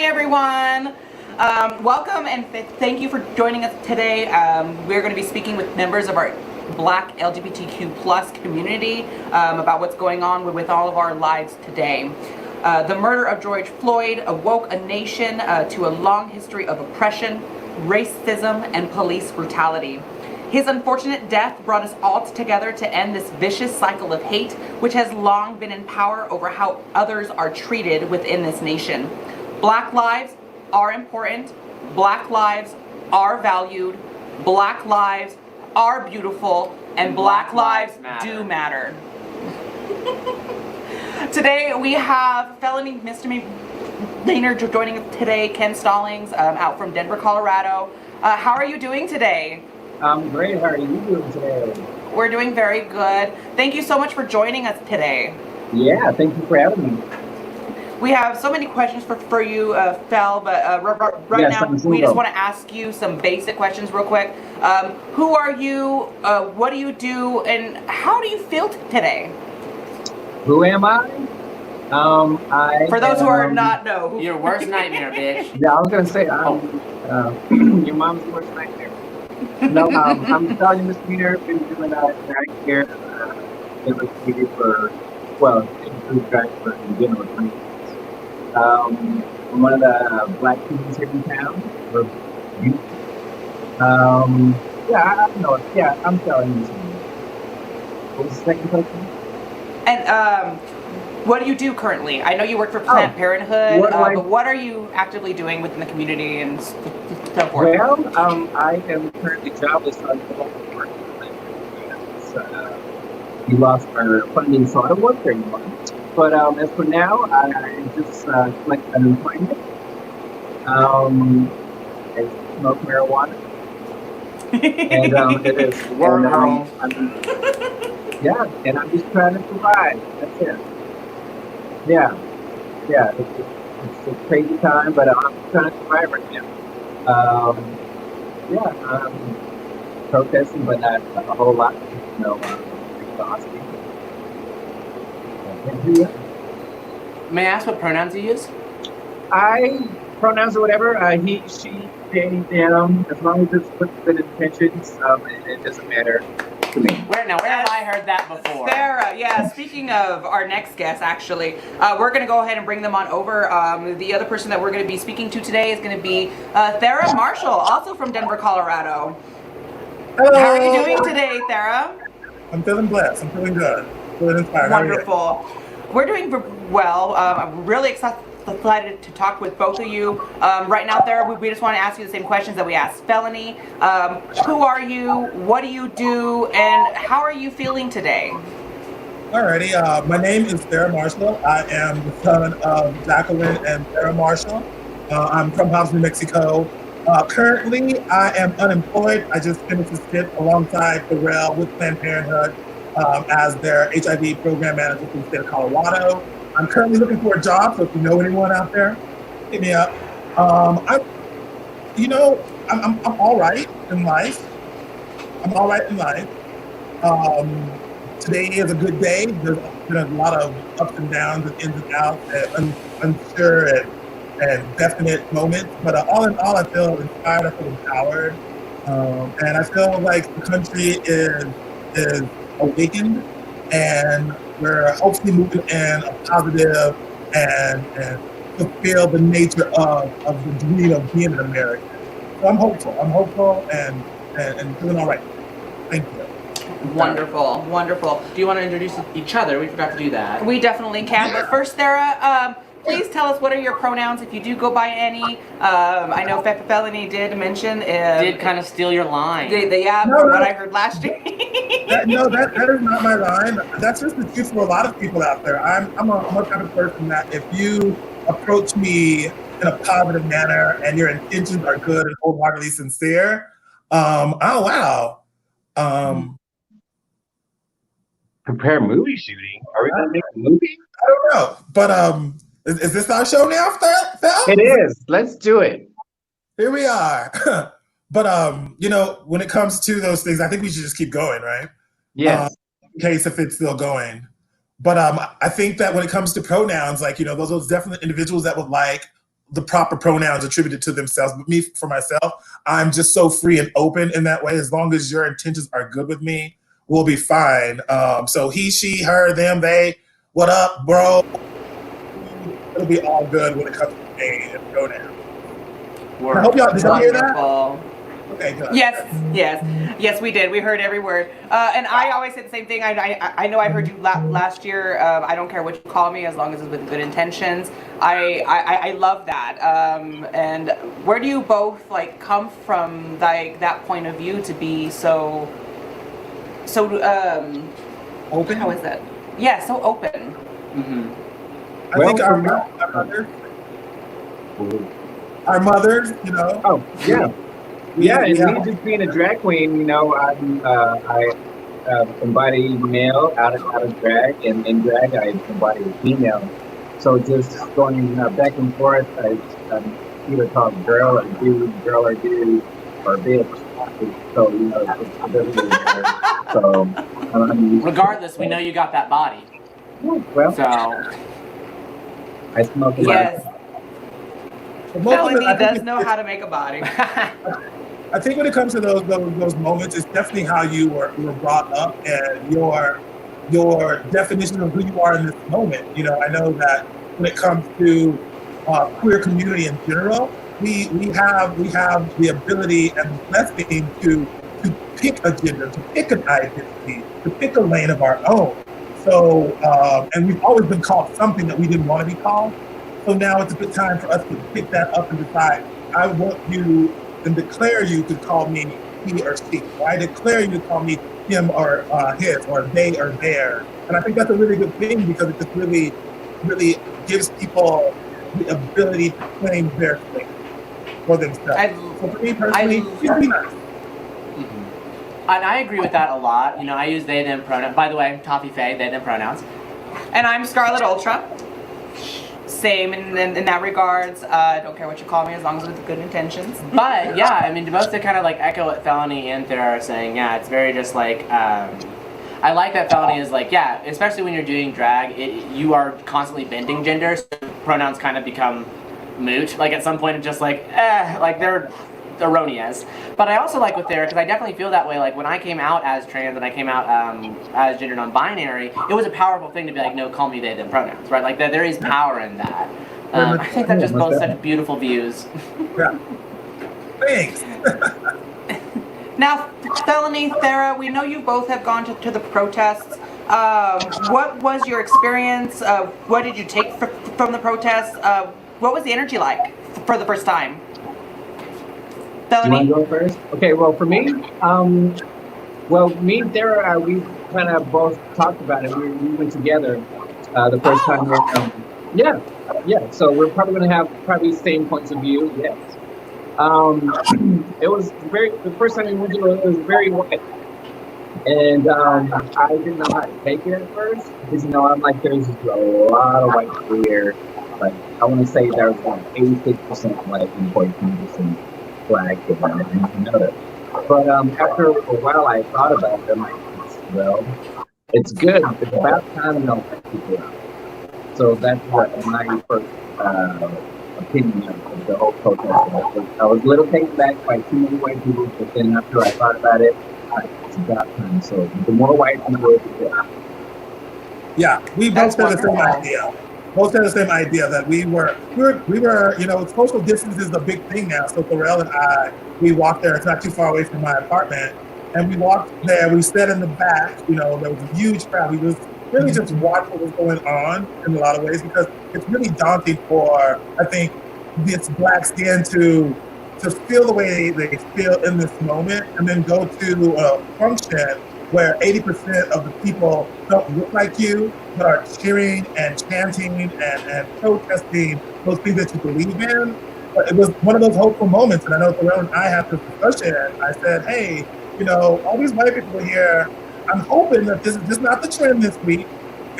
Hi everyone. Welcome and thank you for joining us today. We're going to be speaking with members of our Black LGBTQ plus community about what's going on with all of our lives today. The murder of George Floyd awoke a nation to a long history of oppression, racism, and police brutality. His unfortunate death brought us all together to end this vicious cycle of hate, which has long been in power over how others are treated within this nation. Black lives are important, Black lives are valued, Black lives are beautiful, and Black lives do matter. Today we have Felony Misdemeanor joining us today, Ken Stallings, out from Denver, Colorado. How are you doing today? I'm great. How are you doing today? We're doing very good. Thank you so much for joining us today. Yeah, thank you for having me. We have so many questions for you, Fel, but right now we just want to ask you some basic questions real quick. Who are you? What do you do? And how do you feel today? Who am I? For those who are not know. Your worst nightmare, bitch. Yeah, I was going to say, your mom's worst nightmare. No, I'm Felony Misdemeanor. Been doing that here for, well, include driving for in general. I'm one of the Black students here in town. Or youth. Yeah, I don't know. Yeah, I'm Felony Misdemeanor. What was the second question? And what do you do currently? I know you work for Planned Parenthood, but what are you actively doing within the community and so forth? Well, I am currently jobless. We lost our funding, so I don't work there anymore. But as for now, I just collect unemployment. I smoke marijuana. And it is work, yeah, and I'm just trying to survive. That's it. Yeah, it's a crazy time, but I'm trying to survive right now. Protesting, but not a whole lot. Exhausting. May I ask what pronouns you use? Pronouns or whatever. He, she, they, them. As long as it's with good intentions, it doesn't matter to me. Where have I heard that before? Thera, yeah. Speaking of our next guest, actually, we're going to go ahead and bring them on over. The other person that we're going to be speaking to today is going to be Thera Marshall, also from Denver, Colorado. Hello. How are you doing today, Thera? I'm feeling blessed. I'm feeling good. Feeling inspired. Wonderful. We're doing well. I'm really excited to talk with both of you. Right now, Thera, we just want to ask you the same questions that we asked Felony. Who are you? What do you do? And how are you feeling today? Alrighty. My name is Thera Marshall. I am the son of Jacqueline and Thera Marshall. I'm from Hobbs, New Mexico. Currently, I am unemployed. I just finished a stint alongside Thera with Planned Parenthood as their HIV program manager for the state of Colorado. I'm currently looking for a job, so if you know anyone out there, hit me up. I'm all right in life. Today is a good day. There's been a lot of ups and downs and ins and outs and unsure and definite moments. But all in all, I feel inspired. I feel empowered, and I feel like the country is awakened, and we're hopefully moving in a positive and fulfill the nature of the dream of being an American. So I'm hopeful. and feeling all right. Thank you. Wonderful. Do you want to introduce each other? We forgot to do that. We definitely can. But first, Thera, please tell us, what are your pronouns if you do go by any? I know Felony did mention. Did kind of steal your line. From what I heard last year. That is not my line. That's just the truth for a lot of people out there. I'm a type of person that if you approach me in a positive manner and your intentions are good and wholeheartedly sincere, oh wow. Prepare movie shooting. Are we going to make a movie? I don't know, but is this our show now, Fel? It is. Let's do it. Here we are. But when it comes to those things, I think we should just keep going, right? Yes. In case if it's still going. But I think that when it comes to pronouns, those definitely individuals that would like the proper pronouns attributed to themselves. But me, for myself, I'm just so free and open in that way. As long as your intentions are good with me, we'll be fine. So he, she, her, them, they, what up, bro? It'll be all good when it comes to name and pronouns. I hope y'all, did y'all hear that? Okay, good. Yes, we did. We heard every word. And I always say the same thing. I know I heard you last year. I don't care what you call me as long as it's with good intentions. I love that. And where do you both like come from, like that point of view to be so Open? How is that? Yeah, so open. Mm-hmm. I think our mothers, you know. Oh, yeah. Yeah, and me just being a drag queen, you know, I embody male out of drag, and in drag I embody female. So just going back and forth, I'm either called girl or dude, or bitch. So, you know, it doesn't really matter. So, regardless, we know you got that body. Well, so I smoke a lot. Yes. Felony does know how to make a body. I think when it comes to those moments, it's definitely how you were brought up and your definition of who you are in this moment. You know, I know that when it comes to queer community in general, we have the ability and the blessing to pick a gender, to pick an identity, to pick a lane of our own. So, and we've always been called something that we didn't want to be called. So now it's a good time for us to pick that up and decide, I want you and declare you to call me he or she. Or I declare you to call me him or his, or they or their. And I think that's a really good thing because it just really, really gives people the ability to claim their thing for themselves. So for me personally, it's really nice. And I agree with that a lot. You know, I use they, them pronouns. By the way, Toffee Faye, they, them pronouns. And I'm Scarlet Ultra. Same in that regards. Don't care what you call me as long as with good intentions. But yeah, I mean, both to kind of like echo what Felony and Thera are saying. Yeah, it's very just like, I like that Felony is like, yeah, especially when you're doing drag, you are constantly bending gender, so pronouns kind of become moot. Like at some point it's just like, like they're erroneous. But I also like with Thera, because I definitely feel that way. Like when I came out as trans and I came out as gender non-binary, it was a powerful thing to be like, no, call me they, them pronouns, right? Like there is power in that. I think that just both such beautiful views. Yeah. Thanks. Now, Felony, Thera, we know you both have gone to the protests. What was your experience? What did you take from the protests? What was the energy like for the first time? Felony? You want to go first? Okay, well, for me, well, me and Thera, we kind of both talked about it. We went together the first time. Yeah. So we're probably going to have the same points of view. Yes. It was the first time we went to it was very white. And I didn't know how to take it at first. Because, you know, I'm like, there's just a lot of white people here. Like, I want to say there was like 86% white and 14% black and other. But after a while, I thought about it. I'm like, well, it's good. It's about time to know white people out. So that's what my first opinion of the whole protest was. I was a little taken back by too many white people, but then after I thought about it, it's about time. So the more white people, the better. Yeah, we both had the same idea. Both had the same idea that we were, you know, social distance is the big thing now. So Pharrell and I, we walked there. It's not too far away from my apartment. And we walked there, we sat in the back, you know, there was a huge crowd. We was really just watch what was going on in a lot of ways because it's really daunting for, I think, this black skin to feel the way they feel in this moment and then go to a function where 80% of the people don't look like you, but are cheering and chanting and protesting those things that you believe in. But it was one of those hopeful moments. And I know Pharrell and I had this discussion. I said, hey, you know, all these white people here, I'm hoping that this is just not the trend this week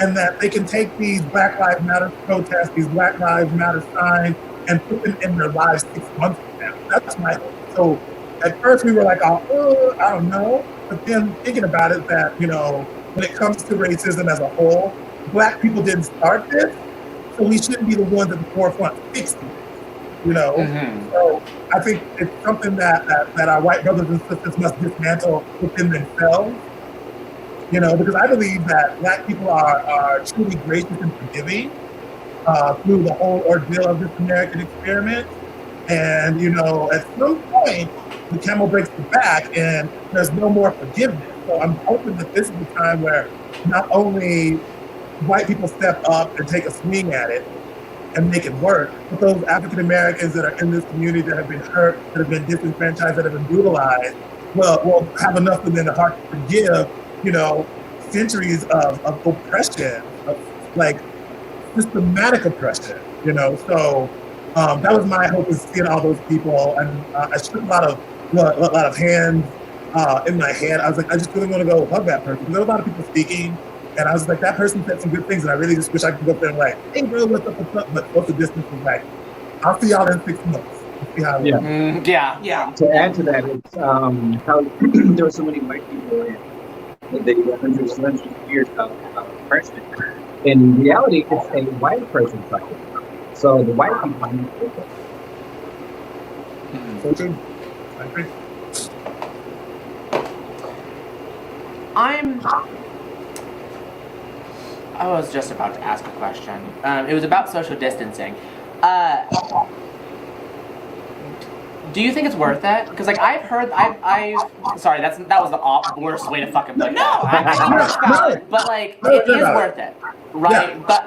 and that they can take these Black Lives Matter protests, these Black Lives Matter signs, and put them in their lives 6 months from now. That's my hope. So at first we were like, oh, I don't know. But then thinking about it that, you know, when it comes to racism as a whole, black people didn't start this, so we shouldn't be the ones at the forefront fixing it. you know? Mhm. So I think it's something that our white brothers and sisters must dismantle within themselves, you know, because I believe that Black people are truly gracious and forgiving through the whole ordeal of this American experiment. And, you know, at some point, the camel breaks the back and there's no more forgiveness. So I'm hoping that this is the time where not only white people step up and take a swing at it and make it work, but those African Americans that are in this community that have been hurt, that have been disenfranchised, that have been brutalized, will have enough within the heart to forgive, you know, centuries of oppression, of like systematic oppression, you know. So that was my hope, is seeing all those people, and I shook a lot of hands in my head. I was like, I just really want to go hug that person. There were a lot of people speaking, and I was like, that person said some good things, and I really just wish I could go up there and like, hey bro, what's up, what's up? But social distance was like, I'll see y'all in 6 months. We'll see how it Yeah. Yeah. Yeah. To add to that, it's how there were so many white people in the hundreds of years of oppression. In reality, it's a white person cycle. So the white people need to fix it. So true. I agree. I was just about to ask a question. It was about social distancing. Do you think it's worth it? Because like I've sorry, that was the worst way to fucking put No, that. I think that's valid. But like No, it you're is right. worth it, right? Yeah. But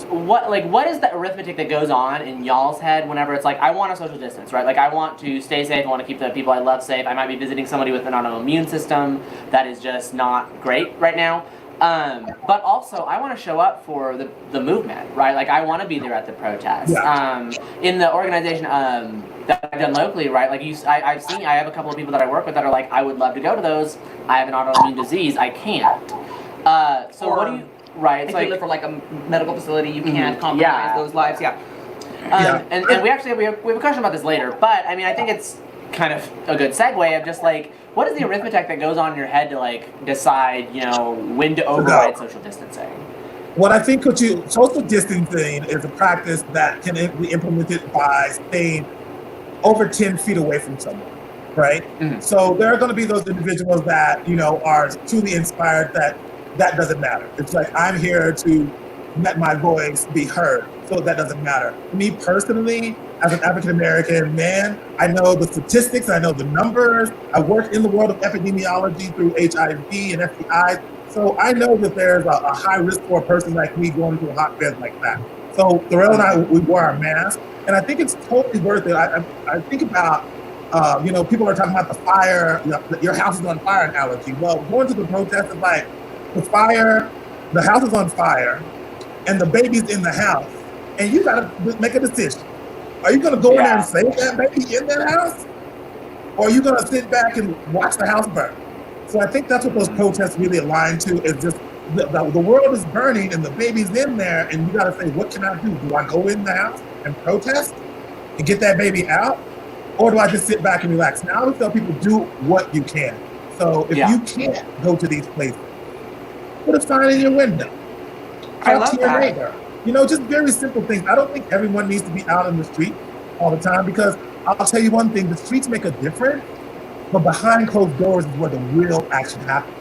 what is the arithmetic that goes on in y'all's head whenever it's like I want a social distance, right? Like I want to stay safe, I want to keep the people I love safe. I might be visiting somebody with an autoimmune system that is just not great right now. But also I want to show up for the movement, right? Like I want to be there at the protest. Yeah. In the organization that I've done locally, right? Like I have a couple of people that I work with that are like, I would love to go to those. I have an autoimmune disease, I can't. So Or what do you? Right, it's if like you live for like a medical facility, you can't Mhm. compromise Yeah. those lives. Yeah. and we actually we have a question about this later, but I mean I think it's kind of a good segue of just like what is the arithmetic that goes on in your head to like decide, you know, when to override social distancing? What I think social distancing is a practice that can be implemented by staying over 10 feet away from someone, right? Mhm. So there are going to be those individuals that, you know, are truly inspired that doesn't matter. It's like, I'm here to let my voice be heard, so that doesn't matter. Me personally, as an African-American man, I know the statistics, I know the numbers, I work in the world of epidemiology through HIV and STIs, so I know that there's a high risk for a person like me going to a hotbed like that. So Thera and I, we wore our masks, and I think it's totally worth it. I think about, you know, people are talking about the fire, you know, your house is on fire analogy. Well, going to the protest is like, the house is on fire, and the baby's in the house, and you gotta make a decision. Are you gonna go in there and save that baby in that house? Or are you gonna sit back and watch the house burn? So I think that's what those protests really align to, is just the world is burning and the baby's in there, and you gotta say, what can I do? Do I go in the house and protest and get that baby out? Or do I just sit back and relax? Now I would tell people, do what you can. So if you can't go to these places, put a sign in your window. I Talk love to your that. neighbor. You know, just very simple things. I don't think everyone needs to be out in the street all the time, because I'll tell you one thing, the streets make a difference, but behind closed doors is where the real action happens.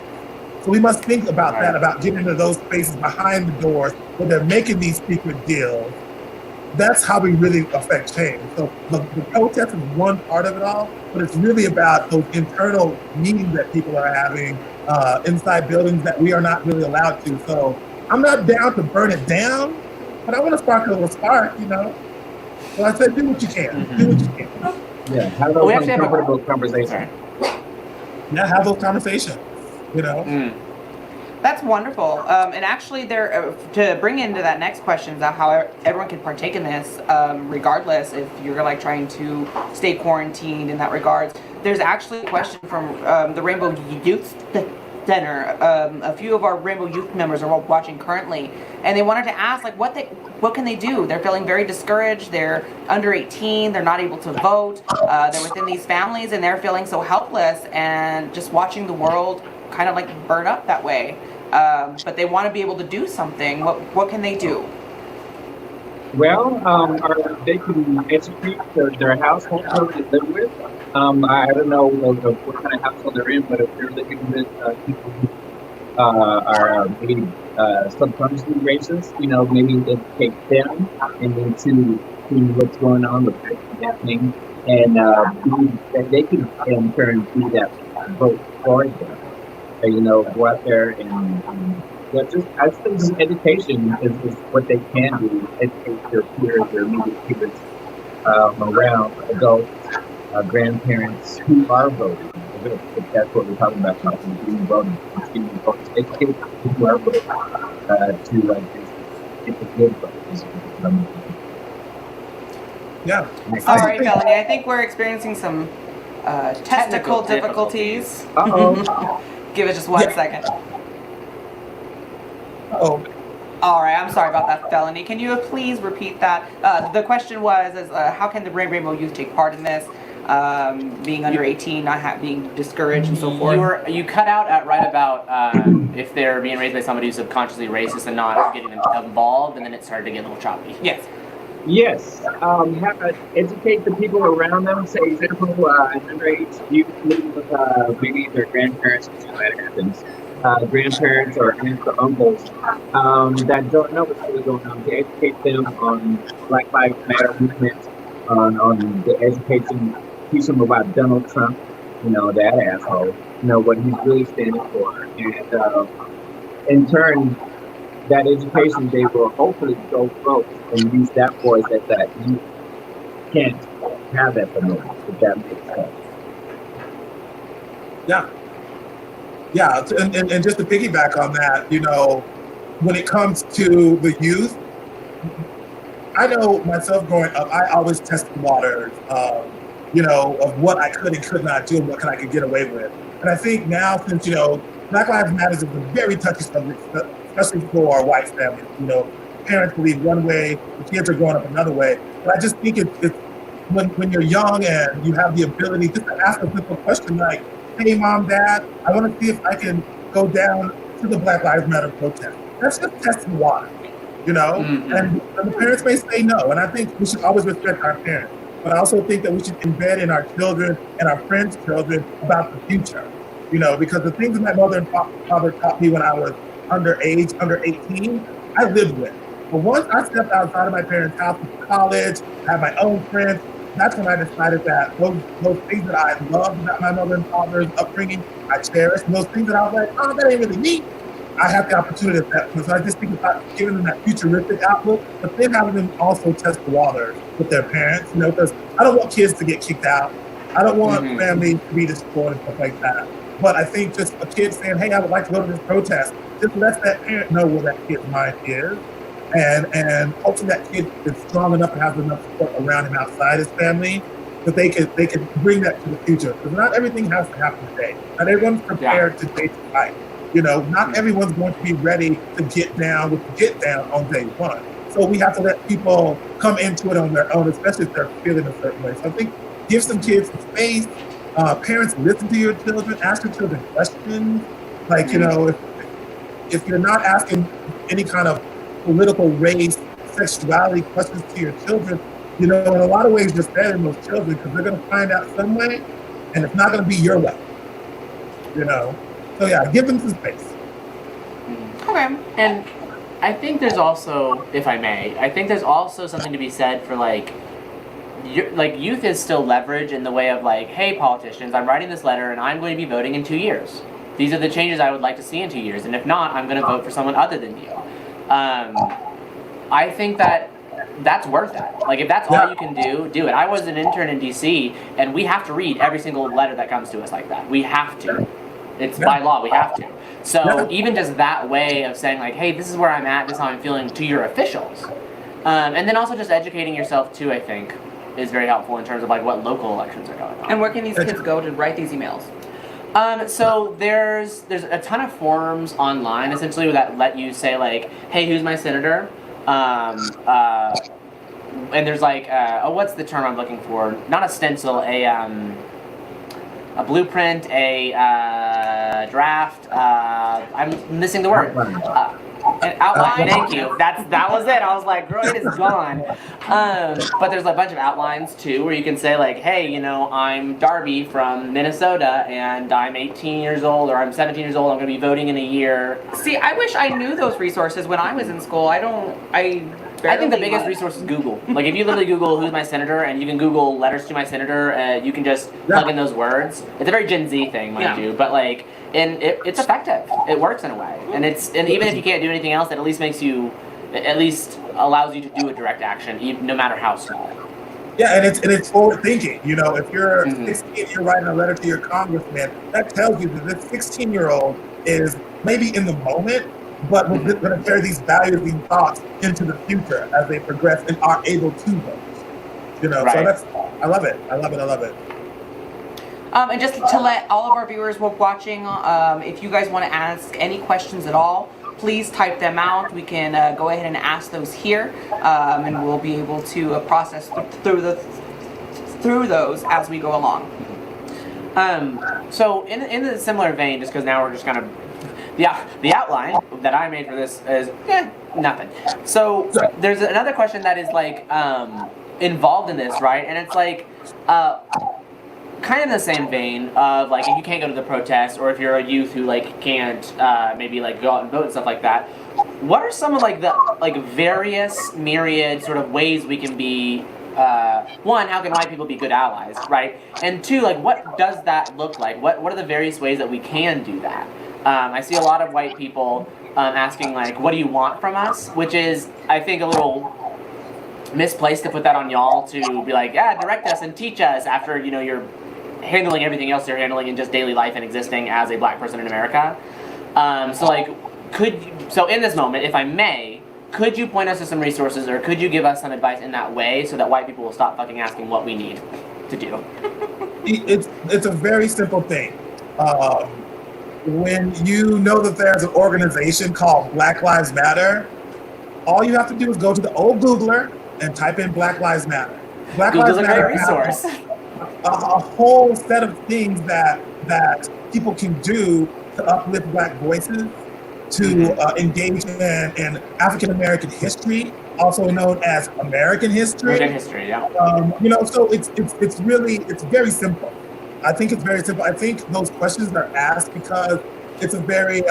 So we must think about that, about getting into those spaces behind the doors where they're making these secret deals. That's how we really affect change. So the protest is one part of it all, but it's really about those internal meetings that people are having inside buildings that we are not really allowed to. So I'm not down to burn it down, but I want to spark a little spark, you know? So I said, do what you can. Do what you can. Yeah, have those uncomfortable conversations. Yeah, have those conversations, you know? That's wonderful. And actually, to bring into that next question about how everyone can partake in this, regardless if you're like trying to stay quarantined in that regards. There's actually a question from the Rainbow Youth Center. A few of our Rainbow Youth members are watching currently, and they wanted to ask like what can they do? They're feeling very discouraged. They're under 18. They're not able to vote. They're within these families, and they're feeling so helpless and just watching the world kind of like burn up that way. But they want to be able to do something. What can they do? Well, they can educate their household who they live with. I don't know what kind of household they're in, but if they're living with people who are maybe subconsciously racist, maybe educate them and then to what's going on with that thing, and that they can in turn be that vote for them. Go out there and yeah, just I think just education is what they can do. Educate their peers, their immediate peers around adults, grandparents who are voting. If that's what we're talking about, being voting, being voters. Educate people who are voting to like get the good votes. Yeah. Sorry, Felony. I think we're experiencing some technical difficulties. Uh-oh. Give it just 1 second. Oh, All right, I'm sorry about that, Felony. Can you please repeat that? The question was, how can the Rainbow Youth take part in this? Being under 18, not being discouraged and so forth. You cut out at right about if they're being raised by somebody who's subconsciously racist and not getting them involved, and then it started to get a little choppy. Yes. Yes, educate the people around them. Say, example, an underage youth living with maybe their grandparents, which that happens. Grandparents or aunts or uncles that don't know what's really going on. To educate them on Black Lives Matter movement, on the education, teach them about Donald Trump, that asshole, what he's really standing for, and in turn, that education they will hopefully go vote and use that voice that you can't have that for me, if that makes sense. yeah. Yeah, and just to piggyback on that, when it comes to the youth, I know myself growing up, I always tested the waters, of what I could and could not do and what I could get away with. And I think now, since, Black Lives Matter is a very touchy subject, especially for white families. Parents believe one way, the kids are growing up another way. But I just think it's when you're young and you have the ability just to ask a simple question like, hey, mom, dad, I want to see if I can go down to the Black Lives Matter protest. That's just testing the water, Mm-hmm. And the parents may say no. And I think we should always respect our parents. But I also think that we should embed in our children and our friends' children about the future, because the things that my mother and father taught me when I was under 18, I lived with. But once I stepped outside of my parents' house to college, had my own friends, that's when I decided that those things that I loved about my mother and father's upbringing, I cherished. And those things that I was like, oh, that ain't really me. I have the opportunity at that point. So I just think about giving them that futuristic outlook, but then having them also test the water with their parents, because I don't want kids to get kicked out. I don't want families to be destroyed and stuff like that. But I think just a kid saying, hey, I would like to go to this protest, just let that parent know where that kid's mind is. And hopefully that kid is strong enough and has enough support around him outside his family that they could bring that to the future. Because not everything has to happen today. Not everyone's prepared to day to night. Not everyone's going to be ready to get down with the get down on day one. So we have to let people come into it on their own, especially if they're feeling a certain way. So I think give some kids some space. Parents, listen to your children, ask your children questions. Like, if you're not asking any kind of political, race, sexuality questions to your children, in a lot of ways you're sparing those children because they're going to find out some way, and it's not going to be your way. So yeah, give them some space. Okay. And I think there's also, if I may, I think there's also something to be said for youth is still leverage in the way of hey, politicians, I'm writing this letter and I'm going to be voting in 2 years. These are the changes I would like to see in 2 years, and if not, I'm going to vote for someone other than you. I think that's worth it. If that's all you can do it. I was an intern in DC, and we have to read every single letter that comes to us like that. We have to. It's by law, we have to. So even just that way of saying hey, this is where I'm at, this is how I'm feeling to your officials. And then also just educating yourself too, I think, is very helpful in terms of what local elections are going on. And where can these kids go to write these emails? So there's a ton of forms online essentially that let you say hey, who's my senator? And there's what's the term I'm looking for? Not a stencil, a blueprint, a draft. I'm missing the word. An outline, thank you. That was it. I was like, girl, it is gone. But there's a bunch of outlines too, where you can say like, hey, you know, I'm Darby from Minnesota, and I'm 18 years old, or I'm 17 years old. I'm going to be voting in a year. See, I wish I knew those resources when I was in school. I think the biggest resource is Google. Like, if you literally Google who's my senator, and you can Google letters to my senator, you can just plug in those words. It's a very Gen Z thing, mind you, but like, and it's effective. It works in a way, and even if you can't do anything else, it at least allows you to do a direct action, no matter how small. Yeah, and it's forward thinking. You know, if you're 16, you're writing a letter to your congressman, that tells you that this 16-year-old is maybe in the moment, but we're going to carry these values and thoughts into the future as they progress and are able to vote. You know, so I love it. I love it. And just to let all of our viewers watching, if you guys want to ask any questions at all, please type them out. We can go ahead and ask those here, and we'll be able to process through those as we go along. So in a similar vein, just because now we're just kind of the outline that I made for this is nothing. So there's another question that is like involved in this, right? And it's like kind of in the same vein of like, if you can't go to the protest, or if you're a youth who like can't maybe like go out and vote and stuff like that, what are some of like the like various myriad sort of ways we can be one, how can white people be good allies, right? And two, like, what does that look like? What are the various ways that we can do that? I see a lot of white people asking like, what do you want from us? Which is, I think, a little misplaced to put that on y'all to be like, yeah, direct us and teach us after, you know, you're handling everything else you're handling in just daily life and existing as a black person in America. So in this moment, if I may, could you point us to some resources, or could you give us some advice in that way so that white people will stop fucking asking what we need to do? It's a very simple thing. When you know that there's an organization called Black Lives Matter, all you have to do is go to the old Googler and type in Black Lives Matter. Google's a great resource. A whole set of things that people can do to uplift black voices, to engage in African American history, also known as American history. American history, yeah. You know, so it's very simple. I think it's very simple. I think those questions are asked because it's a very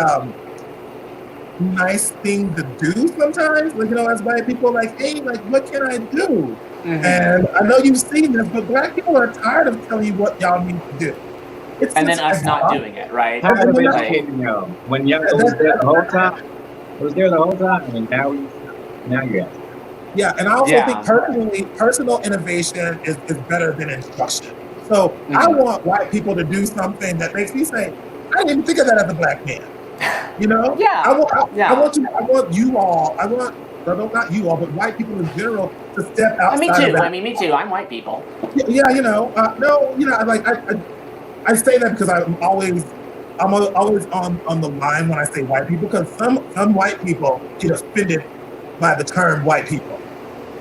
nice thing to do sometimes. Like, you know, as white people, like, hey, like, what can I do? And I know you've seen this, but black people are tired of telling you what y'all need to do. And then us not doing it, right? Tired of educating y'all. When y'all was there the whole time, and now you're asking. Yeah, and I also think personally, personal innovation is better than instruction. So I want white people to do something that makes me say, I didn't even think of that as a black man. You know? Yeah. Not you all, but white people in general to step outside. Me too. Of that. I mean, me too. I'm white people. Yeah, you know, I say that because I'm always on the line when I say white people, because some white people get offended by the term white people.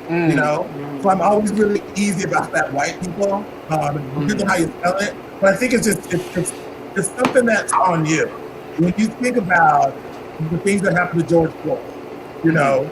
You know, so I'm always really easy about that white people. Depends on how you spell it, but I think it's just it's something that's on you. When you think about the things that happened to George Floyd, you know,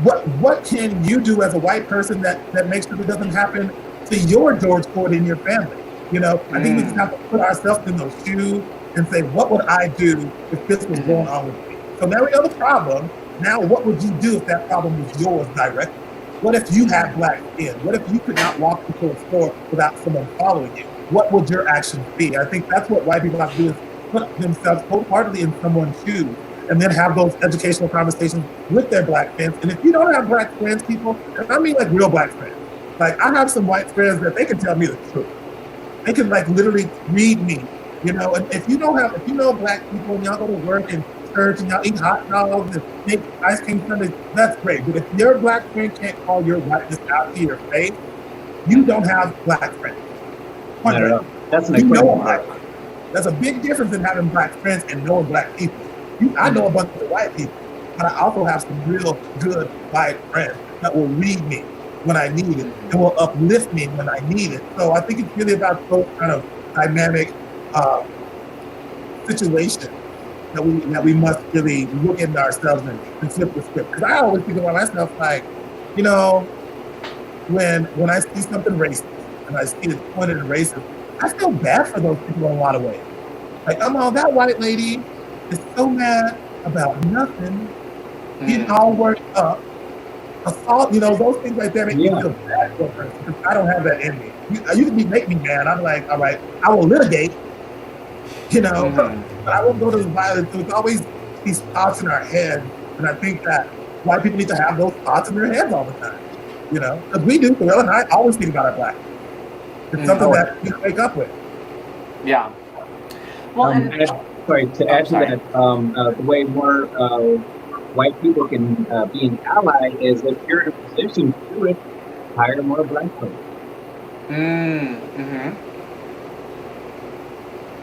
what can you do as a white person that makes sure it doesn't happen to your George Floyd in your family? You know, I think we just have to put ourselves in those shoes and say, what would I do if this was going on with me? So now we know the problem. Now, what would you do if that problem was yours directly? What if you had black skin? What if you could not walk into a store without someone following you? What would your actions be? I think that's what white people have to do, is put themselves wholeheartedly in someone's shoes, and then have those educational conversations with their black friends. And if you don't have black friends, people, and I mean like real black friends, like I have some white friends that they can tell me the truth. They can like literally read me, you know. And if you know black people and y'all go to work and church and y'all eat hot dogs and make ice cream sundaes, that's great. But if your black friend can't call your whiteness out to your face, you don't have black friends. No. That's an equivalent. There's a big difference in having black friends and knowing black people. I know a bunch of white people, but I also have some real good white friends that will read me when I need it and will uplift me when I need it. So I think it's really about those kind of dynamic situations that we must really look into ourselves and flip the script. Because I always think about myself like, you know, when I see something racist and I see it pointed at racist, I feel bad for those people in a lot of ways. Like, that white lady is so mad about nothing, getting all worked up, assault, those things right there make me feel bad for a person because I don't have that in me. You can make me mad. I'm like, all right, I will litigate, but I won't go to the violence. So it's always these thoughts in our head, and I think that white people need to have those thoughts in their heads all the time, because we do. Thorell and I always think about our black. It's something that we wake up with. Yeah. Well, to add to that, the way more white people can be an ally is if you're in a position to do it, hire more black folks.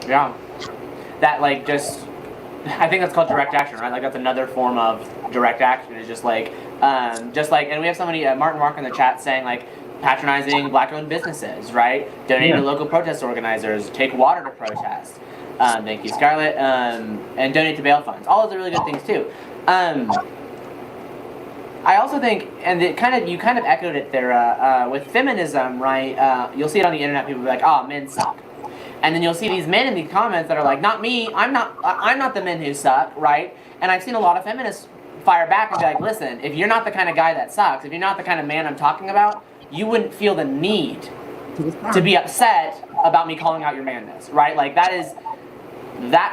Yeah. That I think that's called direct action, right? Like that's another form of direct action. Is just like, and we have somebody, Martin Walker in the chat saying like, patronizing black-owned businesses, right? Donating to local protest organizers, take water to protest. Thank you, Scarlett. And donate to bail funds. All those are really good things too. I also think, and you kind of echoed it there with feminism, right? You'll see it on the internet. People be like, "Oh, men suck," and then you'll see these men in the comments that are like, "Not me. I'm not the men who suck," right? And I've seen a lot of feminists fire back and be like, "Listen, if you're not the kind of guy that sucks, if you're not the kind of man I'm talking about, you wouldn't feel the need to be upset about me calling out your manness," right? Like that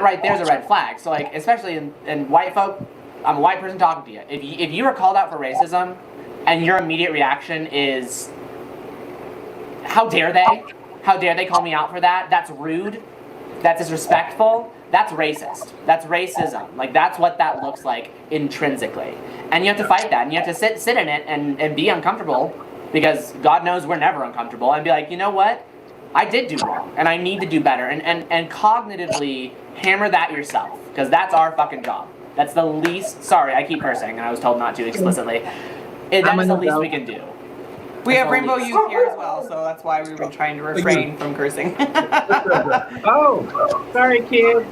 right there is a red flag. So like, especially in white folk, I'm a white person talking to you. If you are called out for racism, and your immediate reaction is, "How dare they? How dare they call me out for that? That's rude. That's disrespectful. That's racist. That's racism." Like that's what that looks like intrinsically, and you have to fight that, and you have to sit in it and be uncomfortable. Because God knows we're never uncomfortable, and be like, you know what? I did do wrong, and I need to do better, and cognitively hammer that yourself, because that's our fucking job. That's the least, sorry, I keep cursing, and I was told not to explicitly. That is the least we can do. We have Rainbow Youth here as well, so that's why we've been trying to refrain from cursing. Oh, sorry, kids.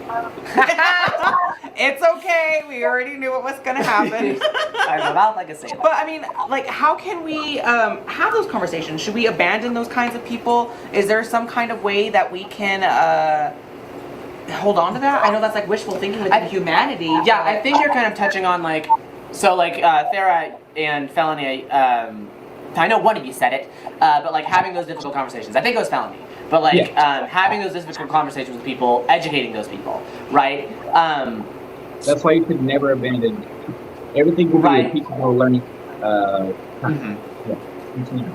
It's okay. We already knew what was going to happen. I'm about like a sailor. But I mean, like, how can we have those conversations? Should we abandon those kinds of people? Is there some kind of way that we can hold on to that? I know that's like wishful thinking with humanity. Yeah, I think you're kind of touching on Thera and Felony. I know one of you said it, but like having those difficult conversations. I think it was Felony. But like having those difficult conversations with people, educating those people, right? That's why you should never abandon everything. Will be a teachable learning.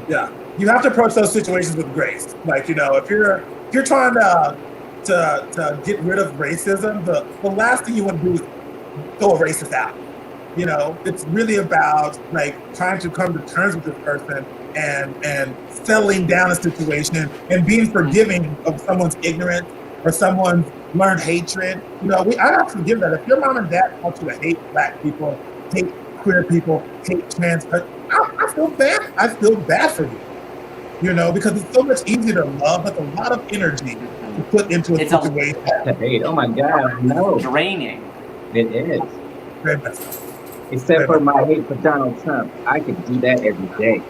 Yeah, you have to approach those situations with grace. Like if you're trying to get rid of racism, the last thing you want to do is throw a racist out. It's really about like trying to come to terms with this person and settling down a situation and being forgiving of someone's ignorance or someone's learned hatred. I have to forgive that. If your mom and dad taught you to hate black people, hate queer people, hate trans, I feel bad. I feel bad for you. Because it's so much easier to love. That's a lot of energy to put into a situation. To hate. Oh my God, no. Draining. It is. Very much so. Except for my hate for Donald Trump. I could do that every day.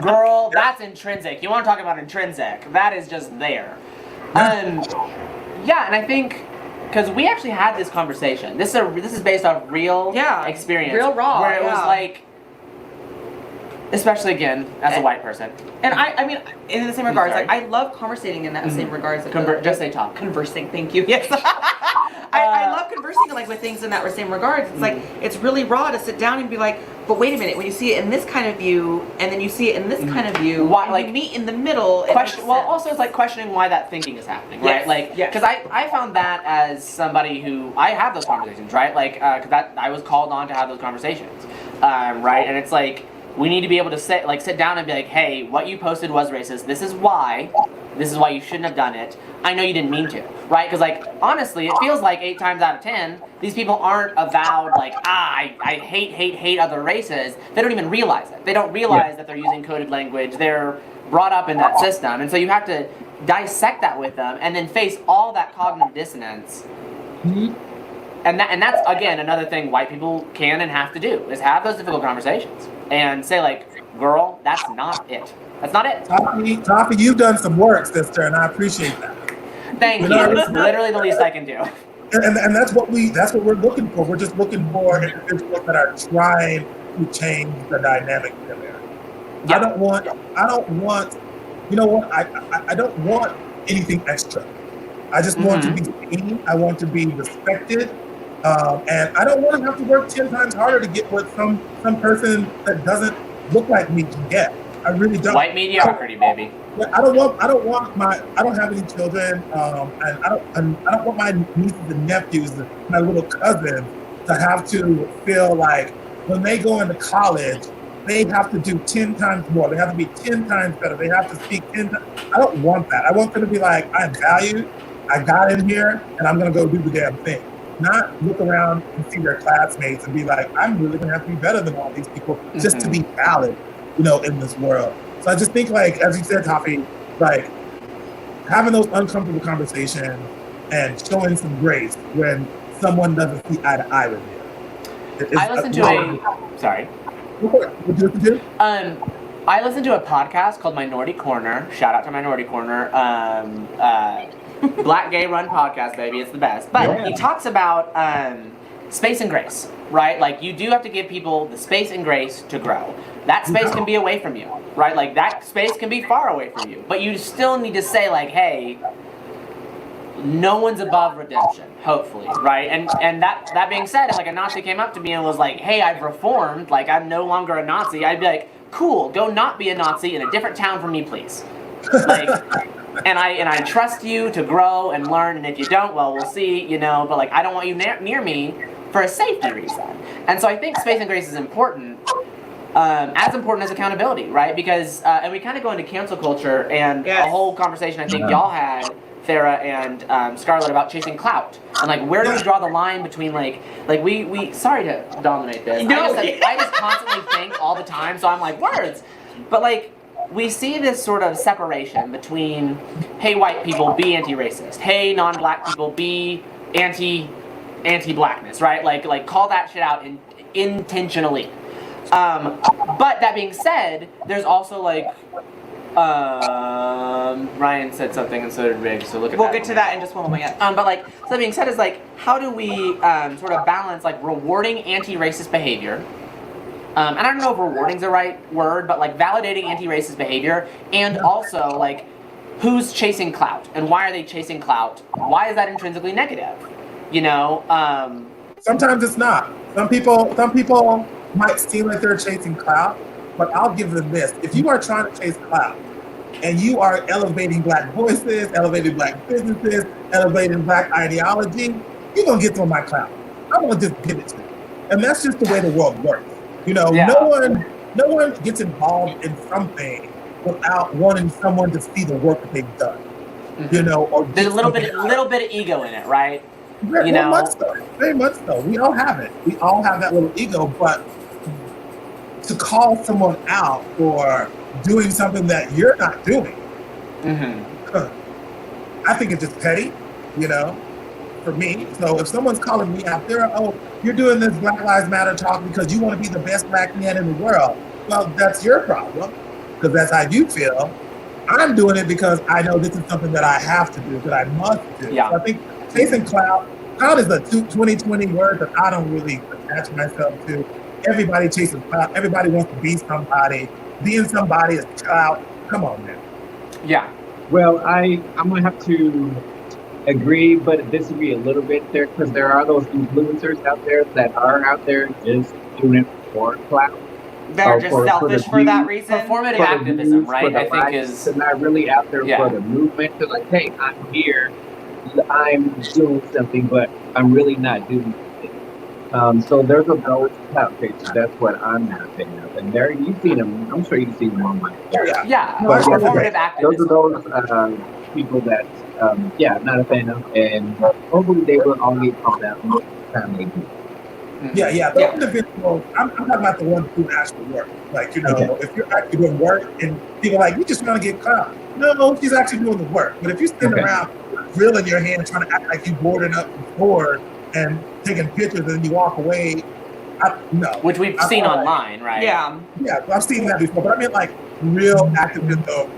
Girl, that's intrinsic. You want to talk about intrinsic. That is just there. Yeah, and I think, because we actually had this conversation. This is based off real experience. Real raw. Where it was like, especially again, as a white person. And I mean, in the same regards, like I love conversating in that same regards. Just say talk. Conversing, thank you. Yes. I love conversing like with things in that same regards. It's like, it's really raw to sit down and be like, but wait a minute, when you see it in this kind of view, and then you see it in this kind of view, why, and like, you meet in the middle. Also it's like questioning why that thinking is happening, right? Like, because I found that as somebody who, I have those conversations, right? Like, because I was called on to have those conversations, right? And it's like, we need to be able to sit down and be like, hey, what you posted was racist. This is why you shouldn't have done it. I know you didn't mean to, right? Because like, honestly, it feels like 8 times out of 10, these people aren't avowed like, I hate other races. They don't even realize it. They don't realize that they're using coded language. They're brought up in that system. And so you have to dissect that with them and then face all that cognitive dissonance And that's again another thing white people can and have to do is have those difficult conversations and say like, girl, that's not it. That's not it. Toffee, you've done some work, sister, and I appreciate that. Thank you. It's literally the least I can do. And that's what we're looking for. We're just looking for individuals that are trying to change the dynamic in there. Yeah. I don't want, you know what? I don't want anything extra. I just want to be seen. I want to be respected. And I don't want to have to work 10 times harder to get what some person that doesn't look like me can get. I really don't. White mediocrity, baby. I don't have any children, and I don't want my nieces and nephews, my little cousins, to have to feel like when they go into college, they have to do 10 times more. They have to be 10 times better. They have to speak 10 times. I don't want that. I want them to be like, I'm valued. I got in here, and I'm going to go do the damn thing. Not look around and see their classmates and be like, I'm really going to have to be better than all these people just to be valid, in this world. So I just think, like, as you said, Toffee, like, having those uncomfortable conversations and showing some grace when someone doesn't see eye to eye with you. I listened to I listened to a podcast called Minority Corner. Shout out to Minority Corner. Black gay run podcast, baby. It's the best. But he talks about space and grace, right? Like, you do have to give people the space and grace to grow. That space can be away from you, right? Like, that space can be far away from you. But you still need to say, like, hey, no one's above redemption, hopefully, right? And that being said, if like a Nazi came up to me and was like, hey, I've reformed, like, I'm no longer a Nazi, I'd be like, cool, go not be a Nazi in a different town from me, please. Like, and I trust you to grow and learn, and if you don't, well, we'll see, but like, I don't want you near me for a safety reason. And so I think space and grace is important, as important as accountability, right? Because, and we kind of go into cancel culture, and a whole conversation I think y'all had, Thera and Scarlett, about chasing clout, and like, where do we draw the line between like we sorry to dominate this. No. I just constantly think all the time, so I'm like, words, but like, we see this sort of separation between, hey, white people, be anti-racist, hey, non-black people, be anti-blackness, right? Like call that shit out intentionally. But that being said, there's also like, Ryan said something and so did Riggs, so look at that. We'll get to that in just one moment. But like, so that being said, is like, how do we sort of balance like rewarding anti-racist behavior? And I don't know if rewarding's the right word, but like validating anti-racist behavior, and also like, who's chasing clout and why are they chasing clout? Why is that intrinsically negative? Sometimes it's not. Some people might seem like they're chasing clout, but I'll give them this. If you are trying to chase clout and you are elevating black voices, elevating black businesses, elevating black ideology, you're gonna get some of my clout. I'm gonna just give it to you. And that's just the way the world works. No one gets involved in something without wanting someone to see the work that they've done. Or there's a little bit of ego in it, right? Very much so. We all have it. We all have that little ego, but to call someone out for doing something that you're not doing, I think it's just petty, for me. So if someone's calling me out there, oh, you're doing this Black Lives Matter talk because you want to be the best black man in the world. Well, that's your problem, because that's how you feel. I'm doing it because I know this is something that I have to do, that I must do. Yeah. So I think chasing clout is a 2020 word that I don't really attach myself to. Everybody chases clout. Everybody wants to be somebody. Being somebody is clout. Come on, man. Yeah. Well, I'm going to have to agree, but disagree a little bit there, because there are those influencers out there that are out there just doing it for clout. They're just selfish for that reason. Performative activism, right? I think is. They're not really out there for the movement. They're like, hey, I'm here. I'm doing something, but I'm really not doing anything. So there's a those clout chasers. That's what I'm not a fan of. And there, you've seen them. I'm sure you've seen them online. Yeah. Performative activism. Those are those people that, not a fan of, and hopefully they will all get called out next time they do. Yeah. Those individuals, I'm talking about the ones who actually work. Like, if you're actually doing work and people are like, you just want to get clout. No, she's actually doing the work. But if you stand around drilling your hand trying to act like you boarded up from forward and taking pictures and then you walk away. No. Which we've seen online, right? Yeah. Yeah, I've seen that before, but I mean like real activism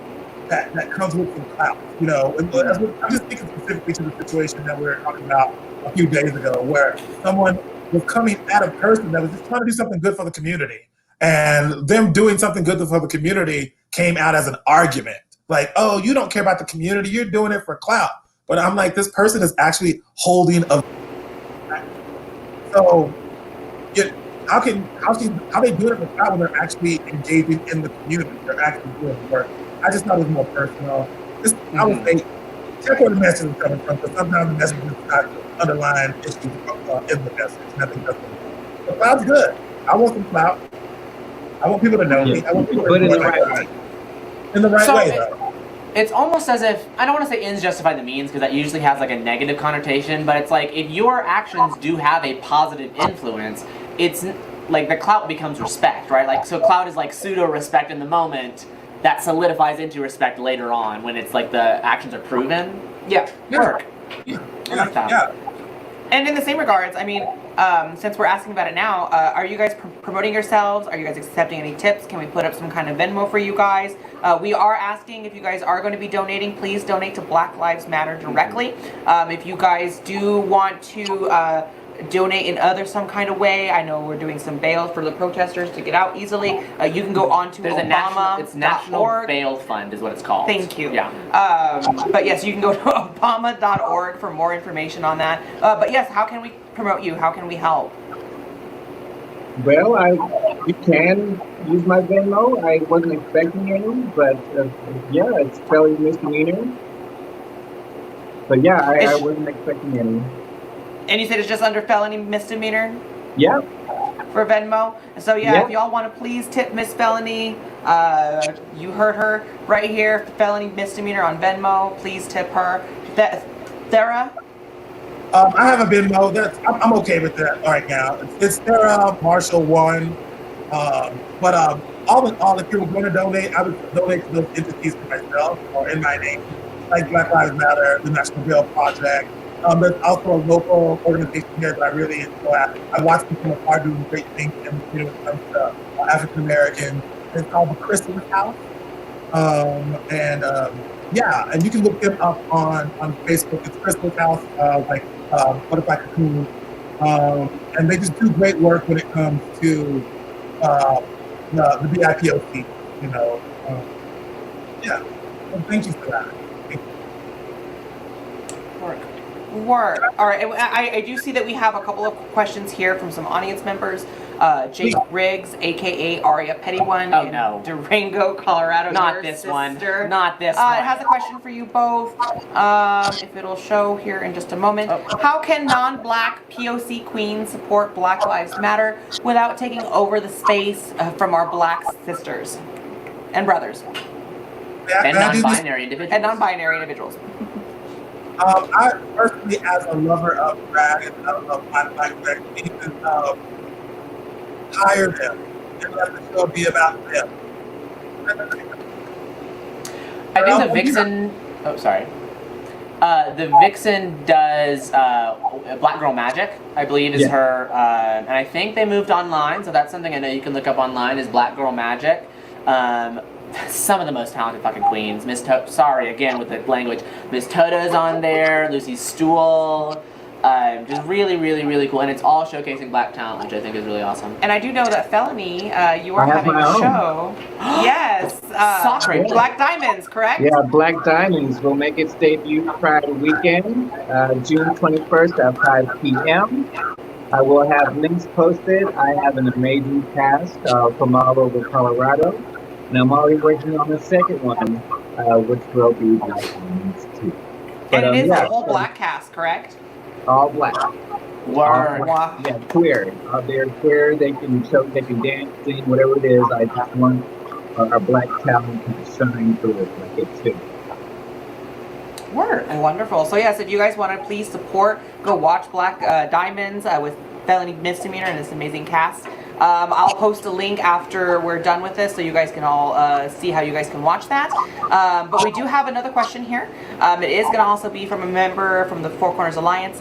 that comes with some clout, you know. And I'm just thinking specifically to the situation that we were talking about a few days ago, where someone was coming at a person that was just trying to do something good for the community, and them doing something good for the community came out as an argument, like, "Oh, you don't care about the community; you're doing it for clout." But I'm like, this person is actually holding a. So, how they doing it for clout when they're actually engaging in the community? They're actually doing the work. I just thought it was more personal. I would say, check where the message is coming from, because sometimes the message is not underlying issues in the message. Nothing does. The cloud's good. I want some clout. I want people to know me. I want people to But in know the right way. In the right So way, though. It's almost as if, I don't want to say ends justify the means, because that usually has like a negative connotation, but it's like if your actions do have a positive influence, it's like the clout becomes respect, right? Like, so clout is like pseudo respect in the moment that solidifies into respect later on when it's like the actions are proven. Yeah. Work. Yeah. I like that. Yeah. And in the same regards, I mean, since we're asking about it now, are you guys promoting yourselves? Are you guys accepting any tips? Can we put up some kind of Venmo for you guys? We are asking if you guys are going to be donating, please donate to Black Lives Matter directly. If you guys do want to donate in some kind of way, I know we're doing some bail for the protesters to get out easily. You can go on to There's Obama.org. it's National Bail Fund is what it's called. Thank you. Yeah. But yes, you can go to Obama.org for more information on that. But yes, how can we promote you? How can we help? Well, you can use my Venmo. I wasn't expecting any, but yeah, it's Felony Misdemeanor. But yeah, I wasn't expecting any. And you said it's just under Felony Misdemeanor Yeah. for Venmo. So yeah, Yeah. if y'all want to please tip Miss Felony, you heard her right here. Felony Misdemeanor on Venmo. Please tip her. Thera. I have a Venmo. I'm okay with that right now. It's Thera Marshall 1. But all in all, if you were going to donate, I would donate to those entities for myself or in my name, like Black Lives Matter, the National Bail Project. There's also a local organization here that I really enjoy. I watch people afar doing great things in the community when it comes to African Americans. It's called the Crystal House. Yeah, and you can look them up on Facebook. It's Crystal House, Butterfly Cocoon. And they just do great work when it comes to the BIPOC, you know. Yeah, well, thank you for that. Work. All right. I do see that we have a couple of questions here from some audience members. Jake Riggs, aka Aria Pettyone, Oh, in no. Durango, Colorado. Not your this sister. one. Not this one. It has a question for you both. If it'll show here in just a moment. How can non-black POC queens support Black Lives Matter without taking over the space from our black sisters and brothers And non-binary individuals. and non-binary individuals? I personally, as a lover of drag and of black drag queens, hire them and let the show be about them. I think the Vixen. Oh, sorry. The Vixen does Black Girl Magic, I believe, is her, and I think they moved online, so that's something I know you can look up online. Is Black Girl Magic. Some of the most talented fucking queens. Sorry again with the language. Miss Toto's on there. Lucy Stool. Just really, really, really cool, and it's all showcasing black talent, which I think is really awesome. And I do know that Felony, you are I have having my a own. show. Yes, Sorry. Black Diamonds, correct? Yeah, Black Diamonds will make its debut Friday weekend, June 21st at 5 p.m. I will have links posted. I have an amazing cast from all over Colorado. And I'm already working on the second one, which will be Black Diamonds too. And it is yeah, a whole black cast, correct? all black. Word. Wow. Yeah, queer. They're queer. They can dance, sing, whatever it is. I just want our black talent to shine through it like it too. Word. Wonderful. So yes, if you guys want to please support, go watch Black Diamonds with Felony Misdemeanor and this amazing cast. I'll post a link after we're done with this so you guys can all see how you guys can watch that. But we do have another question here. It is going to also be from a member from the Four Corners Alliance.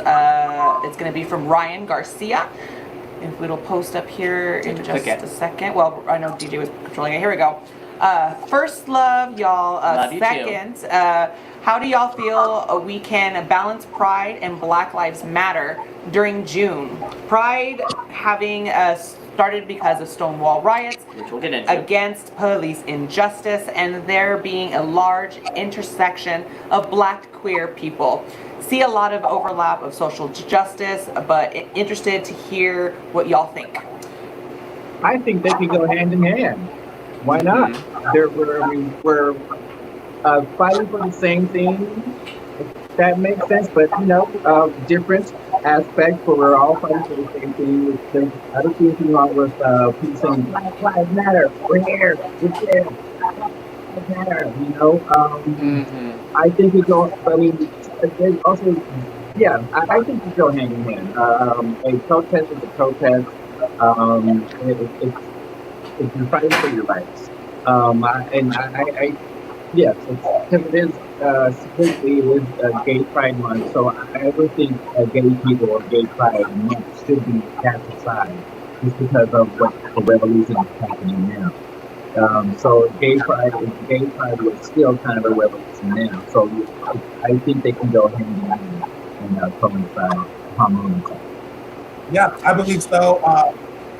It's going to be from Ryan Garcia. If it'll post up here in just a second. Well, I know DJ was controlling it. Here we go. First, love y'all. Love you Second, how do y'all feel we can balance Pride and Black Lives Matter during June? Pride having started because of Stonewall riots, which we'll get into, against police injustice, and there being a large intersection of Black queer people. See a lot of overlap of social justice, but interested to hear what y'all think. I think they can go hand in hand. Why not? We're fighting for the same thing. If that makes sense, but different aspects, but we're all fighting for the same thing. I don't see anything wrong with people saying Black Lives Matter. We're here. We're there. Black Lives Matter. I think it goes. I mean, there's also, I think it go hand in hand. A protest is a protest. If you're fighting for your rights, yes, because it is specifically it is Gay Pride Month, so I would think gay people or Gay Pride Month should be cast aside just because of what the revolution is happening now. So Gay Pride was still kind of a revolution now. So I think they can go hand in hand and coincide harmoniously. Yeah, I believe so.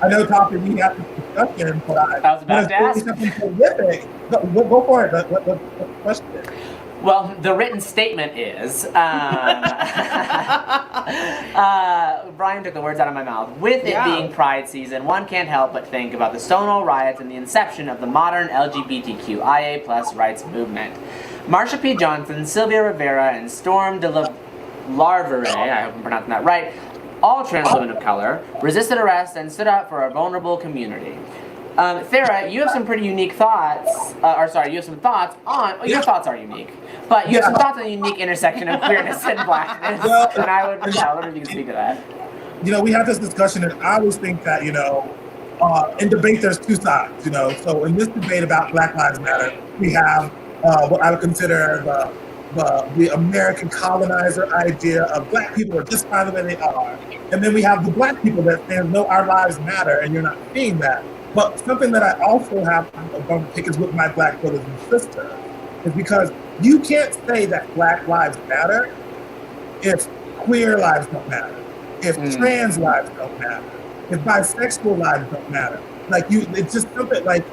I know, Topic, we have this discussion, but I was about to ask. Something prolific. Go for it. What the question is? Well, the written statement is, Brian took the words out of my mouth. With it being Pride season, one can't help but think about the Stonewall riots and the inception of the modern LGBTQIA+ rights movement. Marsha P. Johnson, Sylvia Rivera, and Storm de Larvere, I hope I'm pronouncing that right, all trans women of color, resisted arrest and stood up for our vulnerable community. Thera, you have some pretty unique thoughts, you have some thoughts on, your thoughts are unique, but you have some thoughts on the unique intersection of queerness and blackness, and I would, wonder if you can speak to that. We have this discussion, and I always think that, in debate there's two sides, so in this debate about Black Lives Matter, we have what I would consider the American colonizer idea of Black people are just fine the way they are. And then we have the Black people that say, no, our lives matter, and you're not seeing that. But something that I also have to pick is with my Black brothers and sisters is because you can't say that Black lives matter if queer lives don't matter, if trans lives don't matter, if bisexual lives don't matter. It's just something like,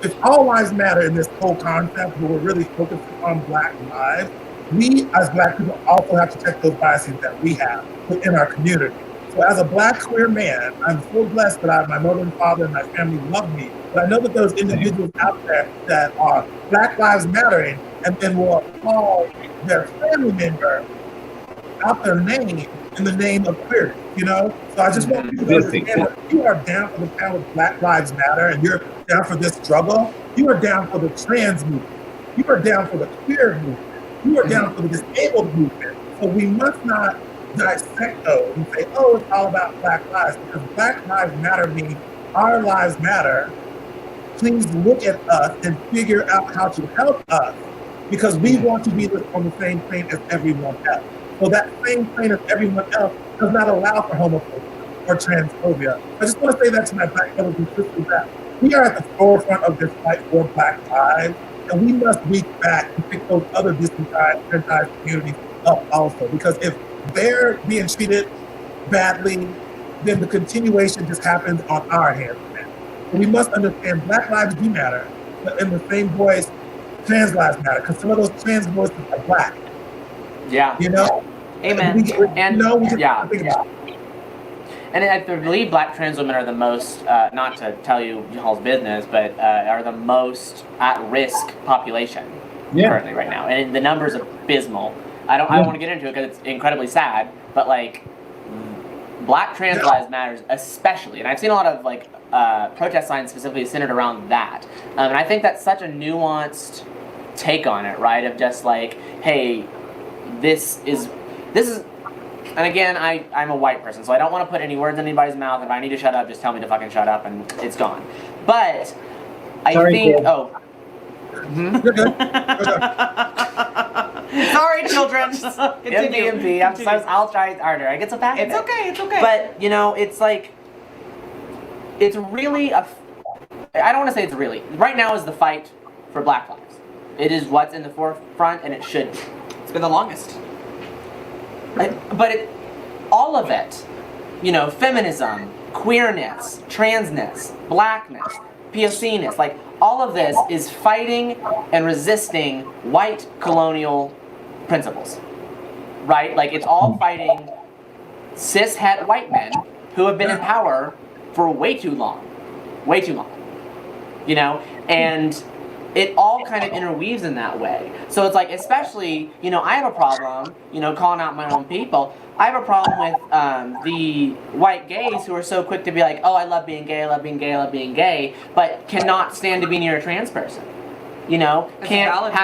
if all lives matter in this whole concept, but we're really focusing on Black lives, we as Black people also have to check those biases that we have within our community. So as a Black queer man, I'm so blessed that my mother and father and my family love me. But I know that there's individuals out there that are Black Lives Mattering and then will call their family member out their name in the name of queer, So I just want people to understand that if you are down for the pound of Black Lives Matter and you're down for this struggle, you are down for the trans movement. You are down for the queer movement. You are down for the disabled movement. So we must not dissect those and say, oh, it's all about Black lives, because Black Lives Matter means our lives matter. Please look at us and figure out how to help us, because we want to be on the same plane as everyone else. So that same plane as everyone else does not allow for homophobia or transphobia. I just want to say that to my Black brothers and sisters, that we are at the forefront of this fight for Black lives, and we must reach back and pick those other disenfranchised communities up also, because if they're being treated badly, then the continuation just happens on our hands. And we must understand Black lives do matter, but in the same voice, trans lives matter, because some of those trans voices are Black. Yeah. Amen. And I believe Black trans women are the most, not to tell you y'all's business, but are the most at-risk population currently right now. And the number's abysmal. I don't want to get into it because it's incredibly sad, but Black trans lives matters especially. And I've seen a lot of protest signs specifically centered around that. And I think that's such a nuanced take on it, right? Of just hey, this is and again, I'm a white person, so I don't want to put any words in anybody's mouth. If I need to shut up, just tell me to fucking shut up, and it's gone. But I Sorry, think, kid. oh. You're good. You're good. Sorry, children. Continue. MDMP. I'll try harder. I get so back. It's okay. It's okay. But you know, it's like, it's really a. I don't want to say it's really. Right now is the fight for Black lives. It is what's in the forefront, and it should be. It's been the longest. All of it, you know, feminism, queerness, transness, blackness, POC-ness, like all of this is fighting and resisting white colonial principles, right? Like it's all fighting cis-het white men who have been in power for way too long, you know, and it all kind of interweaves in that way. So it's like, especially, you know, I have a problem, you know, calling out my own people. I have a problem with the white gays who are so quick to be like, oh, I love being gay, I love being gay, I love being gay, but cannot stand to be near a trans person. You know, That's can't valid,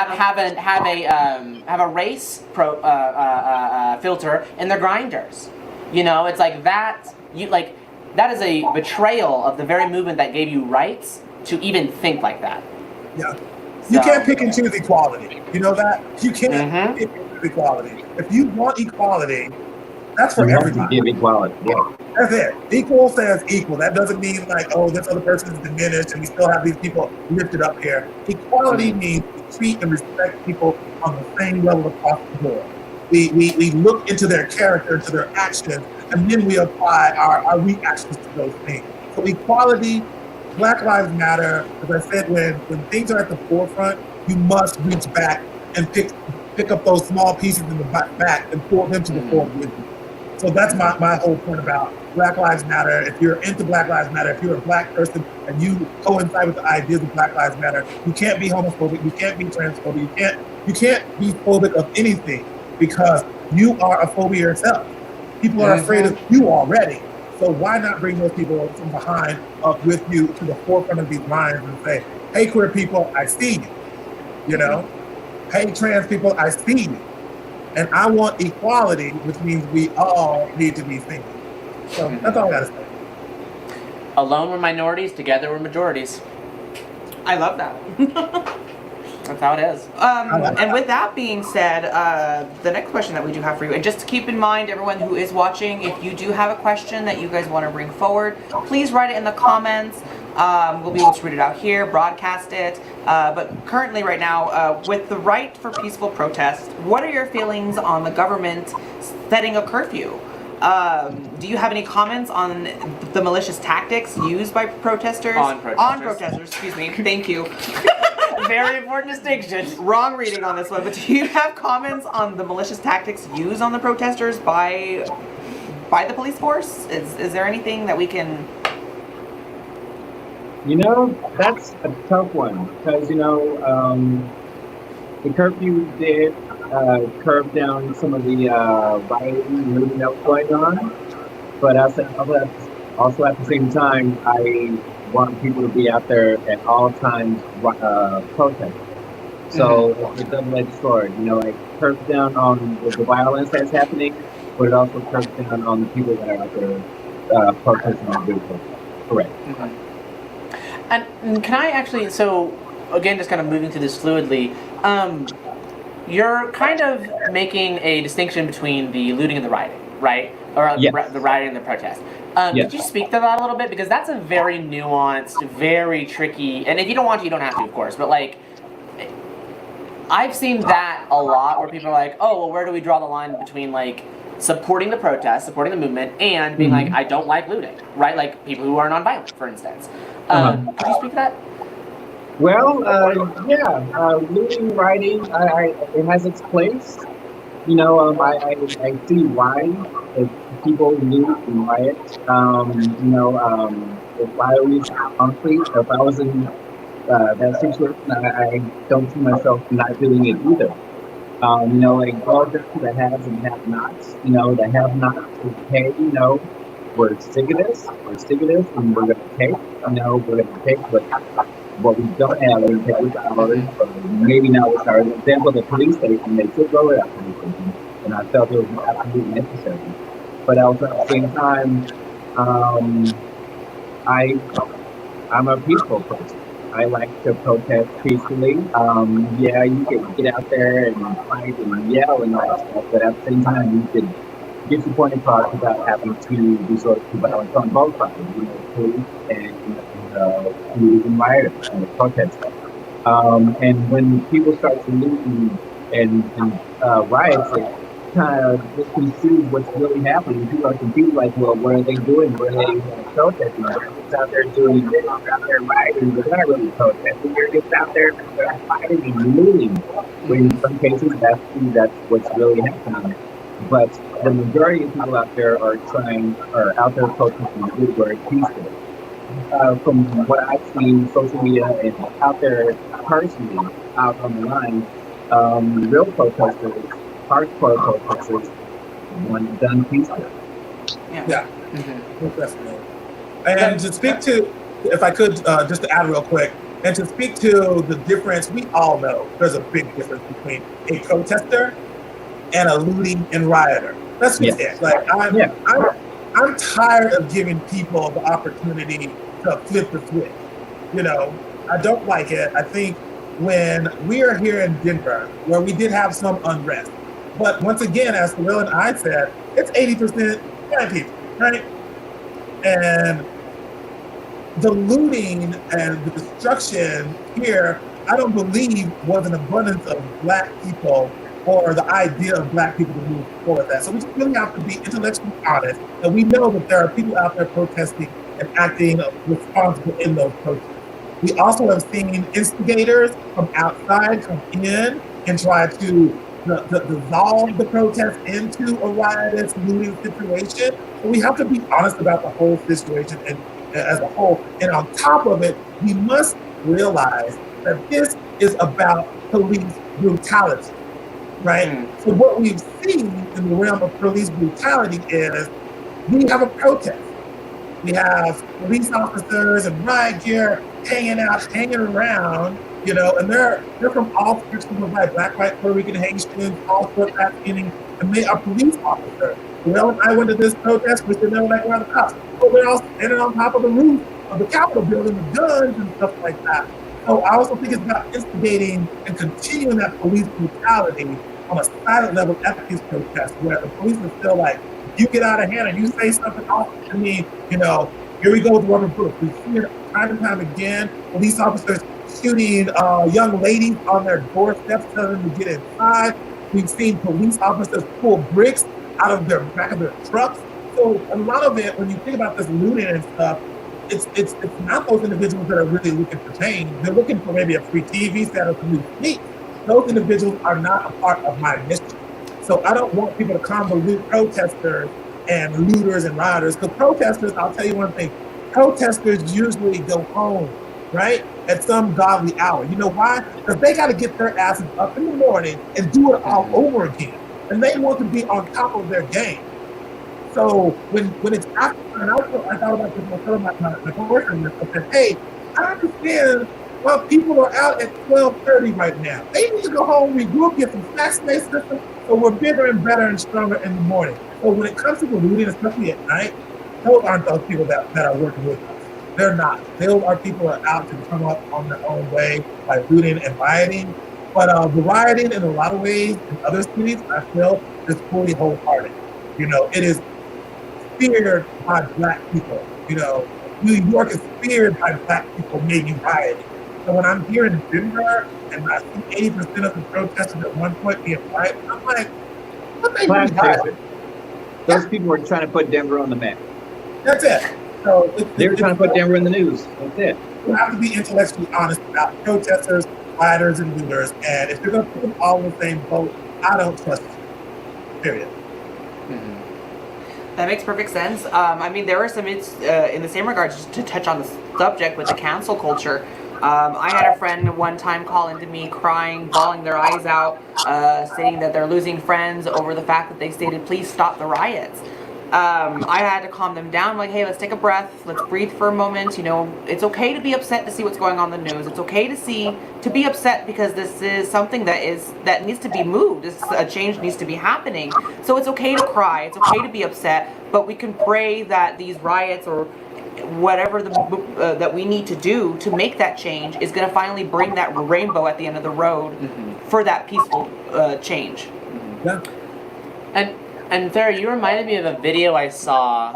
have a race filter in their grinders. You know, it's like that. That is a betrayal of the very movement that gave you rights to even think like that. Yeah. You can't pick and choose equality. You know that? You can't Mhm. pick and choose equality. If you want equality, that's for You have to everybody. give equality. Yeah. That's it. Equal says equal. That doesn't mean like, oh, this other person is diminished and we still have these people lifted up here. Equality means we treat and respect people on the same level across the board. We look into their character, into their actions, and then we apply our reactions to those things. So equality, Black Lives Matter, as I said, when things are at the forefront, you must reach back and pick up those small pieces in the back and pull them to the forefront with you. So that's my whole point about Black Lives Matter. If you're into Black Lives Matter, if you're a black person and you coincide with the ideas of Black Lives Matter, you can't be homophobic, you can't be transphobic, you can't be phobic of anything because you are a phobia yourself. People are afraid of you already. So why not bring those people from behind up with you to the forefront of these lines and say, hey, queer people, I see you. You know? Hey, trans people, I see you. And I want equality, which means we all need to be seen. So that's all I gotta say. Alone we're minorities, together we're majorities. I love that. That's how it is. And with that being said, the next question that we do have for you, and just to keep in mind, everyone who is watching, if you do have a question that you guys want to bring forward, please write it in the comments. We'll be able to read it out here, broadcast it. But currently, right now, with the right for peaceful protest, what are your feelings on the government setting a curfew? Do you have any comments on the malicious tactics used by protesters? On protesters, excuse me. Thank you. Very important distinction. Wrong reading on this one, but do you have comments on the malicious tactics used on the protesters by the police force? Is there anything that we can... You know, that's a tough one because, you know, the curfew did curb down some of the rioting and looting that was going on. But also at the same time, I want people to be out there at all times protesting. So it's a double-edged sword. You know, it curbs down on the violence that's happening, but it also curbs down on the people that are out there protesting on good cause. Correct. And can I actually, so again, just kind of moving to this fluidly, you're kind of making a distinction between the looting and the rioting, right? Or Yes. the rioting and the protest. Yes. Could you speak to that a little bit? Because that's a very nuanced, very tricky, and if you don't want to, you don't have to, of course, but like, I've seen that a lot where people are like, oh, well, where do we draw the line between like supporting the protest, supporting the movement, and being like, I don't like looting, right? Like people who are nonviolent, for instance. Could you speak to that? Well, looting, rioting, it has its place. You know, I see why if people loot and riot. If I was in that situation, I don't see myself not doing it either. Like all the haves and have-nots. The have-nots is, hey, we're sick of this, and we're gonna take. We're gonna take what we don't have, we're gonna take with ours. Maybe not with ours. For example, the police station, they took over that police station, and I felt it was absolutely necessary. but also at the same time, um, I I'm a peaceful person. I like to protest peacefully. Yeah, you can get out there and fight and yell and all that stuff, but at the same time, you could get your point across without having to resort to violence on both sides. Police and communities and rioters and the protesters. And when people start to loot and riots, it kind of misconstrues what's really happening. People are confused, like, well, what are they doing? What are they protesting? They're just out there doing this, they're out there rioting, but they're not really protesting. They're just out there fighting and looting. When in some cases, that's what's really happening. But the majority of people out there are out there protesting good, very peaceful. From what I've seen, social media and out there personally, out on the line, real protesters, hardcore protesters, want it done peacefully. Yeah, definitely. And to speak to, if I could, just to add real quick, and to speak to the difference, we all know there's a big difference between a protester and a looting and rioter. That's just it. Like I'm tired of giving people the opportunity to flip the switch. I don't like it. I think when we are here in Denver, where we did have some unrest, but once again, as Will and I said, it's 80% black people, right? And the looting and the destruction here, I don't believe was an abundance of black people or the idea of black people to move forward that. So we just really have to be intellectually honest, and we know that there are people out there protesting and acting responsible in those protests. We also have seen instigators from outside come in and try to dissolve the protest into a riotous, looting situation. So we have to be honest about the whole situation and as a whole. And on top of it, we must realize that this is about police brutality, right? So what we've seen in the realm of police brutality is we have a protest. We have police officers and riot gear hanging out, hanging around, and they're from all spectrums of life, black, white, Puerto Rican, Haitians, all sorts of meaning, and they are police officers. Well, I went to this protest, which they never like around the cops. So they're all standing on top of the roof of the Capitol building with guns and stuff like that. So I also think it's about instigating and continuing that police brutality on a silent level at these protests, where the police are still like, you get out of hand and you say something off to me, here we go with rubber bullets. We see it time and time again, police officers shooting young ladies on their doorsteps, telling them to get inside. We've seen police officers pull bricks out of their back of their trucks. So a lot of it, when you think about this looting and stuff, it's not those individuals that are really looking for change. They're looking for maybe a free TV set or some new seats. Those individuals are not a part of my mission. So I don't want people to convolute protesters and looters and rioters. Because protesters, I'll tell you one thing, protesters usually go home, right, at some godly hour. You know why? Because they got to get their asses up in the morning and do it all over again. And they want to be on top of their game. So when it's after, and I thought about this myself, my boyfriend said, hey, I understand why people are out at 12:30 right now. They need to go home, regroup, get some snacks in their system, so we're bigger and better and stronger in the morning. So when it comes to the looting, especially at night, those aren't those people that are working with us. They're not. Those are people that are out to come up on their own way by looting and rioting. But the rioting, in a lot of ways, in other cities, I feel, is fully wholehearted. It is feared by black people. New York is feared by black people, maybe rioting. So when I'm here in Denver and I see 80% of the protesters at one point being white, I'm like, what they really Those people were trying to put Denver on the map. That's it. So they were trying to put Denver in the news. That's it. You have to be intellectually honest about protesters, rioters, and looters. And if you're going to put them all in the same boat, I don't trust you. Period. That makes perfect sense. There were some, in the same regard, just to touch on the subject with the cancel culture. I had a friend one time call into me crying, bawling their eyes out, saying that they're losing friends over the fact that they stated, please stop the riots. I had to calm them down. Like, hey, let's take a breath. Let's breathe for a moment. You know, it's okay to be upset to see what's going on in the news. It's okay to be upset because this is something that needs to be moved. A change needs to be happening. So it's okay to cry. It's okay to be upset. But we can pray that these riots or whatever that we need to do to make that change is going to finally bring that rainbow at the end of the road for that peaceful change. Yeah. And Thera, you reminded me of a video I saw.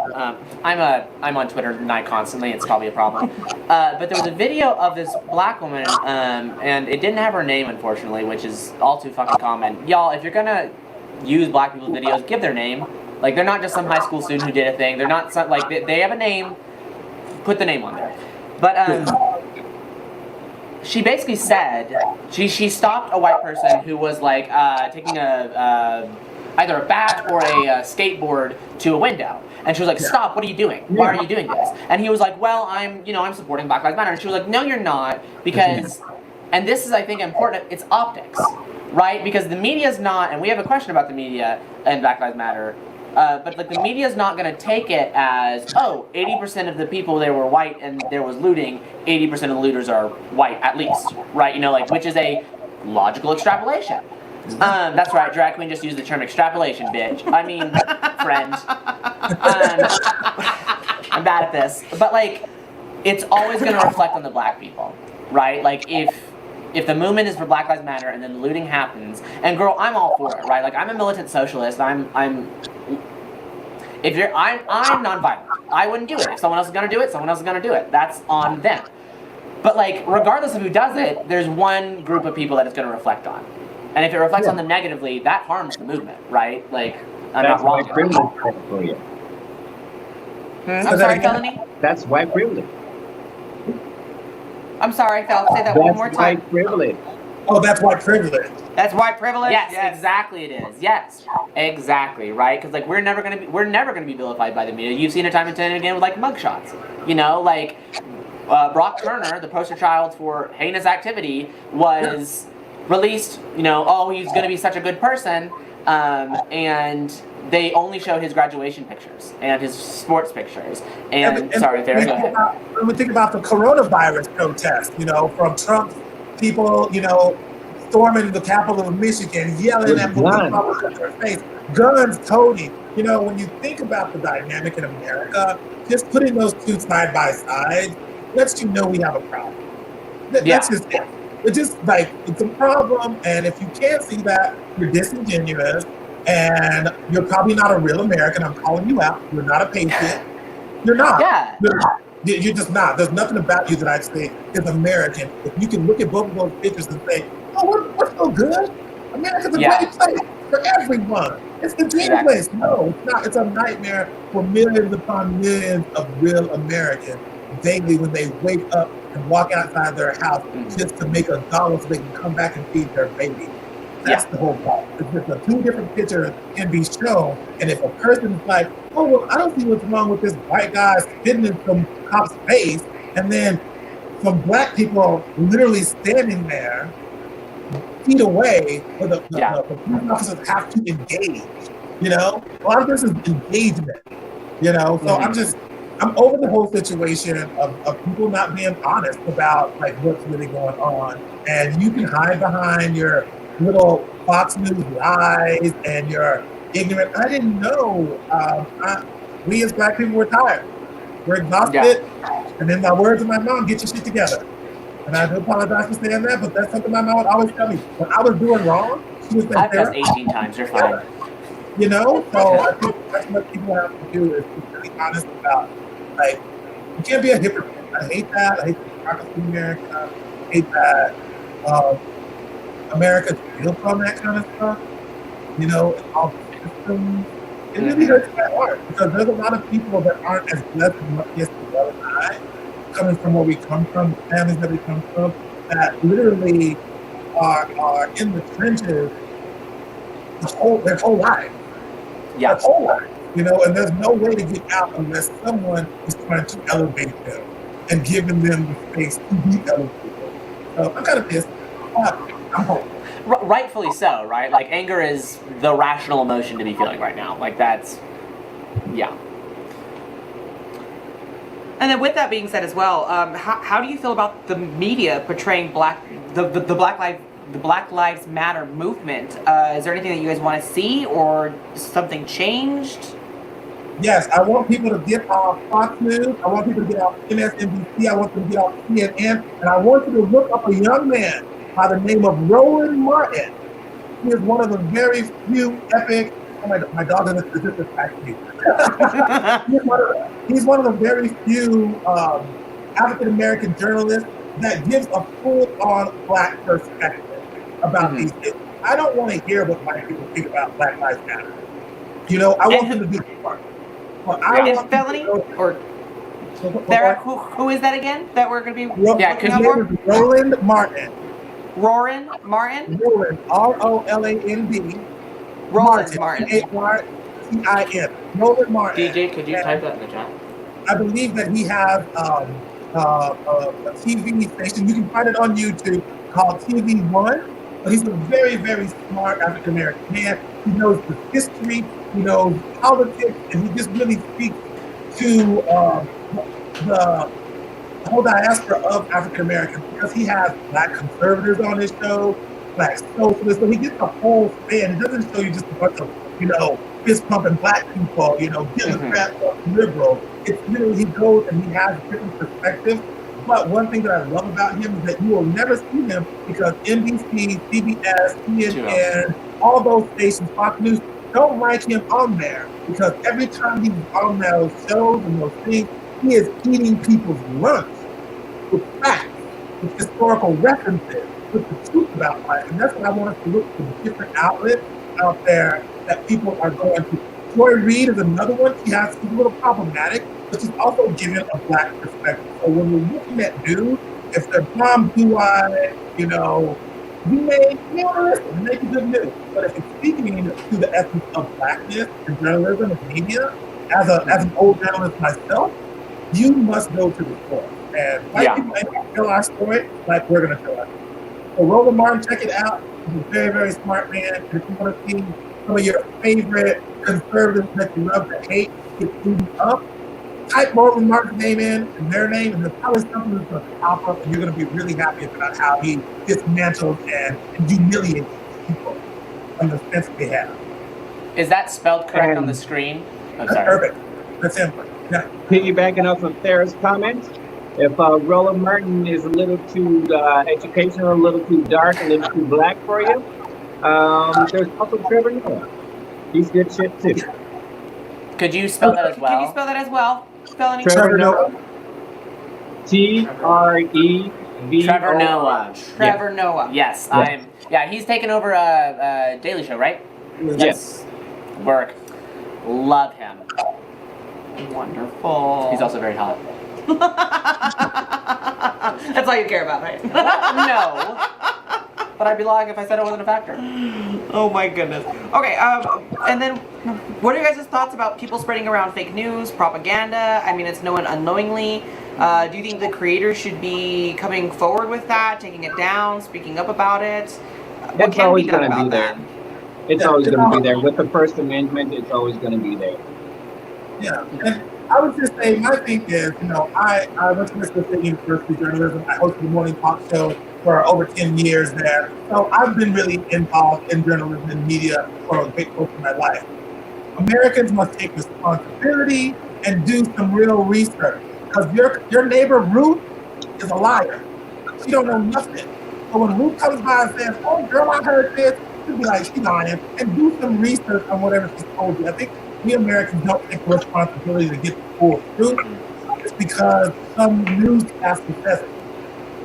I'm on Twitter not constantly. It's probably a problem. But there was a video of this black woman, and it didn't have her name, unfortunately, which is all too fucking common. Y'all, if you're gonna use black people's videos, give their name. Like, they're not just some high school student who did a thing. They're not some, like, they have a name. Put the name on there. But she basically said she stopped a white person who was like taking either a bat or a skateboard to a window, and she was like, "Stop! What are you doing? Why are you doing this?" And he was like, "Well, I'm supporting Black Lives Matter." And she was like, "No, you're not, because," and this is, I think, important. It's optics, right? Because the media is not, and we have a question about the media and Black Lives Matter. But like, the media is not going to take it as, 80% of the people there were white and there was looting. 80% of the looters are white, at least, right? You know, like, which is a logical extrapolation. That's right, drag queen just used the term extrapolation, bitch. I mean, friend. I'm bad at this, but like, it's always going to reflect on the black people, right? Like, if the movement is for Black Lives Matter and then the looting happens, and girl, I'm all for it, right? Like, I'm a militant socialist. I'm nonviolent. I wouldn't do it. If someone else is gonna do it, someone else is gonna do it. That's on them. But like, regardless of who does it, there's one group of people that it's gonna reflect on. And if it reflects on them negatively, that harms the movement, right? Like, I'm That's not wrong. white privilege for you. I'm sorry, Felony? That's white privilege. I'm sorry, Fel. Say that one more That's time. white privilege. Oh, that's white privilege. That's white privilege? Yes, exactly it is. Yes, exactly, right? Because like, we're never gonna be vilified by the media. You've seen it time and time again with like mugshots. You know, like Brock Turner, the poster child for heinous activity, was released. You know, oh, he's gonna be such a good person, and they only showed his graduation pictures and his sports pictures. And sorry, Thera, go ahead. When we think about the coronavirus protest, from Trump's people, storming the Capitol of Michigan, yelling at police in their face, guns toting. When you think about the dynamic in America, just putting those two side by side lets you know we have a problem. That's just it. It's just like, it's a problem, and if you can't see that, you're disingenuous, and you're probably not a real American. I'm calling you out. You're not a patriot. You're not. Yeah. You're just not. There's nothing about you that I'd say is American. If you can look at both of those pictures and say, oh, we're so good. America's a great place for everyone. It's the dream place. No, it's not. It's a nightmare for millions upon millions of real Americans daily when they wake up and walk outside their house just to make $1 so they can come back and feed their baby. That's the whole problem. It's just the two different pictures can be shown, and if a person is like, oh, well, I don't see what's wrong with this white guy spitting in some cop's face, and then some black people literally standing there feet away, where the police officers have to engage, a lot of this is engagement, so I'm over the whole situation of people not being honest about like what's really going on, and you can hide behind your little Fox News lies and your ignorant. I didn't know. We as black people were tired. We're exhausted. And in the words of my mom, get your shit together. And I do apologize for saying that, but that's something my mom would always tell me. When I was doing wrong, she would say, I've cussed 18 times. You're fine. So I think that's what people have to do is be really honest about, like, you can't be a hypocrite. I hate that. I hate the hypocrisy in America. I hate that. America built on that kind of stuff, and all the systems. It really hurts my heart because there's a lot of people that aren't as blessed and lucky as well as I, coming from where we come from, the families that we come from, that literally are in the trenches their whole life. Yeah. Their whole life, and there's no way to get out unless someone is trying to elevate them and giving them the space to be elevated. So I'm kind of pissed. Rightfully so, right? Like, anger is the rational emotion to be feeling right now. Like, that's, Yeah. And then with that being said as well, how do you feel about the media portraying the Black Lives Matter movement? Is there anything that you guys want to see or something changed? Yes, I want people to get off Fox News. I want people to get off MSNBC. I want them to get off CNN. And I want you to look up a young man by the name of Roland Martin. He is one of the very few epic. Oh my dog is just attacked me. He's one of the very few African American journalists that gives a full-on Black perspective about these things. I don't want to hear what white people think about Black Lives Matter. You know, I want them to do the part. But I want Felony or Thera, who is that again? That we're going to be because his name is Roland Martin. Roland Martin? Roland, R-O-L-A-N-D. Roland Martin. A-R-T-I-N. Roland Martin. DJ, could you type that in the chat? I believe that he has a TV station. You can find it on YouTube called TV One. But he's a very, very smart African American man. He knows the history, he knows politics, and he just really speaks to the whole diaspora of African Americans because he has Black conservatives on his show, Black socialists. So he gets the whole span. It doesn't show you just a bunch of, fist pumping Black people, Democrats or liberals. It's literally he goes and he has different perspectives. But one thing that I love about him is that you will never see him because NBC, CBS, CNN, all those stations, Fox News, don't write him on there because every time he's on those shows and those things, he is eating people's lunch with facts, with historical references, with the truth about life. And that's what I want us to look for, different outlets out there that people are going to. Joy Reid is another one. She's a little problematic, but she's also giving a Black perspective. So when we're looking at news, if they're bomb blue-eyed, we may listen and make good news. But if it's speaking to the essence of Blackness and journalism and media, as an old journalist myself, you must go to the source. And white people ain't gonna tell our story like we're gonna tell our story. So Roland Martin, check it out. He's a very, very smart man. And if you want to see some of your favorite conservatives that you love to hate get food up, type Roland Martin's name in and their name, and there's probably something that's going to pop up, and you're going to be really happy about how he dismantles and humiliates people from the sense they have. Is that spelled correct on the screen? I'm That's sorry. perfect. That's him. Yeah. Piggybacking off of Thera's comments, if Roland Martin is a little too educational, a little too dark, a little too Black for you, there's also Trevor Noah. He's good shit too. Could you spell that as well? Can you spell that as well? Felony? Trevor Noah. T-R-E-V-O. Trevor Noah. Trevor Noah. Yes, he's taken over Daily Show, right? Yes. Work. Love him. Wonderful. He's also very hot. That's all you care about, right? No. But I'd be lying if I said it wasn't a factor. Oh my goodness. Okay, and then what are your guys' thoughts about people spreading around fake news, propaganda? I mean, it's no one unknowingly. Do you think the creators should be coming forward with that, taking it down, speaking up about it? What can be done about that? It's always going to be there. With the First Amendment, it's always going to be there. Yeah. And I would just say, my thing is, I went to Michigan State University of Journalism. I hosted a morning talk show for over 10 years there. So I've been really involved in journalism and media for a big portion of my life. Americans must take responsibility and do some real research. Because your neighbor Ruth is a liar. She don't know nothing. So when Ruth comes by and says, "Oh girl, I heard this," you'll be like, "She's lying," and do some research on whatever she's told you. I think we Americans don't take the responsibility to get the full truth. It's because some newscaster says it.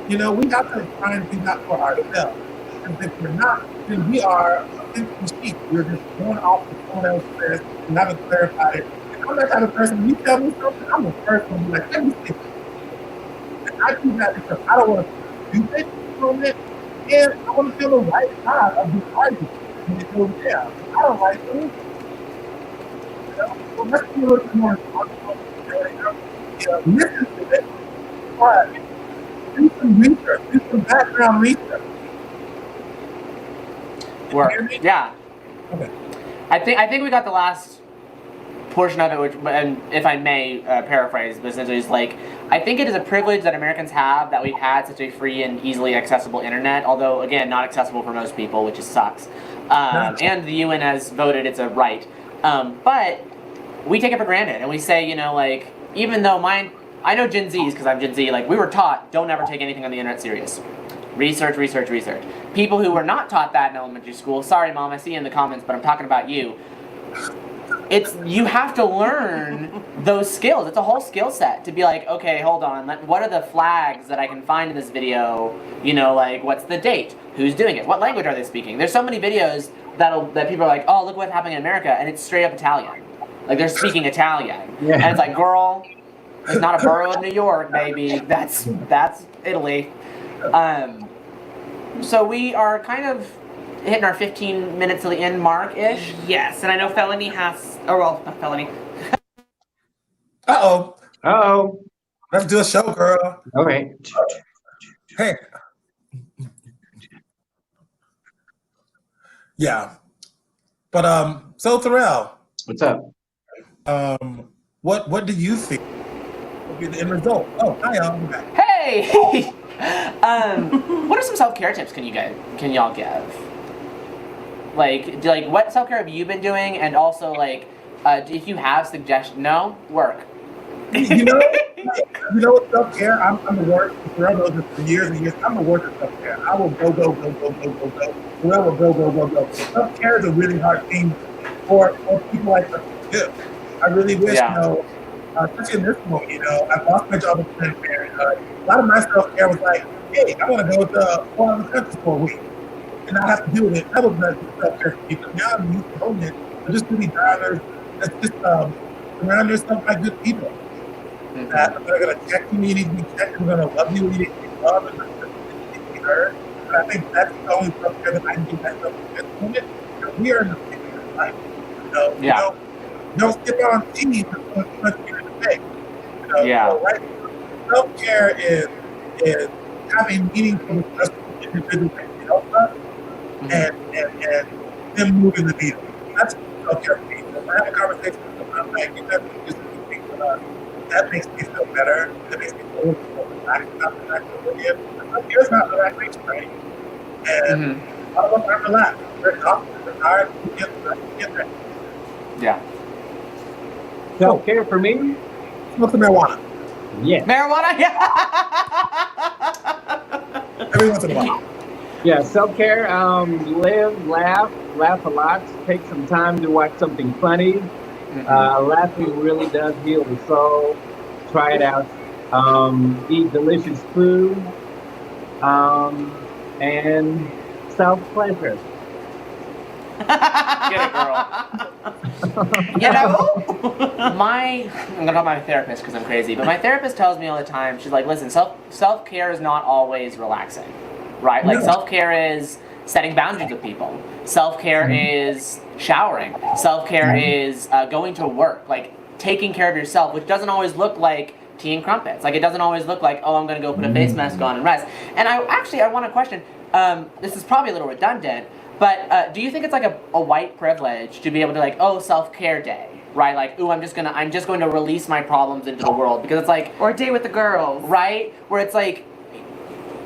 We have to try and do that for ourselves. And if we're not, then we are essentially sheep. We're just going off what someone else says and haven't clarified it. And I'm that kind of person. When you tell me something, I'm the first one to be like, "Let me see." And I do that because I don't want to do stupid from it, and I want to feel the right side of the argument. And it goes, yeah, I don't like it. So let's be a little bit more responsible. Listen to it, but do some research, do some background research. Work. Yeah. Okay. I think we got the last portion of it, which, and if I may paraphrase, but essentially is like, I think it is a privilege that Americans have that we've had such a free and easily accessible internet, although, again, not accessible for most people, which just sucks. And the UN has voted it's a right. But we take it for granted, and we say, you know, like, even though I know Gen Zs, because I'm Gen Z, like, we were taught, don't ever take anything on the internet serious. Research, research, research. People who were not taught that in elementary school, sorry, Mom, I see you in the comments, but I'm talking about you. You have to learn those skills. It's a whole skill set to be like, okay, hold on, what are the flags that I can find in this video? You know, like, what's the date? Who's doing it? What language are they speaking? There's so many videos that people are like, oh, look what's happening in America, and it's straight up Italian. Like, they're speaking Italian. Yeah. And it's like, girl, it's not a borough of New York, baby. That's Italy. So we are kind of hitting our 15 minutes to the end mark-ish. Yes, and I know Felony has, or well, not Felony. Uh-oh. Uh-oh. Let's do a show, girl. Okay. Hey. Yeah. But, so Thera, What's up? what do you think will be the end result? Oh, hi, I'm back. Hey! What are some self-care tips can y'all give? Like what self-care have you been doing? And also, like, if you have suggestions, no? Work. You know what self-care? I'm the worst. Thera knows this for years and years. I'm the worst at self-care. I will go. Thera will go. Self-care is a really hard thing for people like us to do. I really wish, Yeah. you know, especially in this moment, you know, I lost my job at Planned Parenthood. A lot of my self-care was like, hey, I want to go to one of the countries for a week. And I have to deal with it. That was not self-care for me. But now I'm used to holding it. But just really drivers, that's just surround yourself by good people. That are going to check you when you need to be checked, are going to love you when you need to be loved, and are going to be heard. And I think that's the only self-care that I can give myself at this moment. Because we are in the beginning of life. You know, Yeah. you don't skip out on TV for punch you in the face. You know, Yeah. so, right? Self-care is having meaningful discussions with individuals that can help us and them moving the needle. That's self-care for me. So when I have a conversation with them, I'm like, you know, this is the thing for us. That makes me feel better. That makes me feel a little more relaxed about the fact that we're here. Self-care is not relaxation, right? And a lot of us aren't relaxed. We're exhausted. We're tired. We get there. Yeah. Self-care for me? Smoke the marijuana. Yes. Marijuana? Every once in a while. Yeah, self-care, live, laugh a lot, take some time to watch something funny. Laughing really does heal the soul. Try it out. Eat delicious food. And self-pleasure. Get it, girl. You know, I'm gonna talk about my therapist because I'm crazy, but my therapist tells me all the time, she's like, listen, self-care is not always relaxing, right? Like, self-care is setting boundaries with people. Self-care is showering. Self-care is going to work, like taking care of yourself, which doesn't always look like tea and crumpets. Like, it doesn't always look like, oh, I'm gonna go put a face mask on and rest. And I want to question, this is probably a little redundant, but do you think it's like a white privilege to be able to, like, oh, self-care day, right? Like, ooh, I'm just going to release my problems into the world, because it's like, Or a day with the girls. right? Where it's like,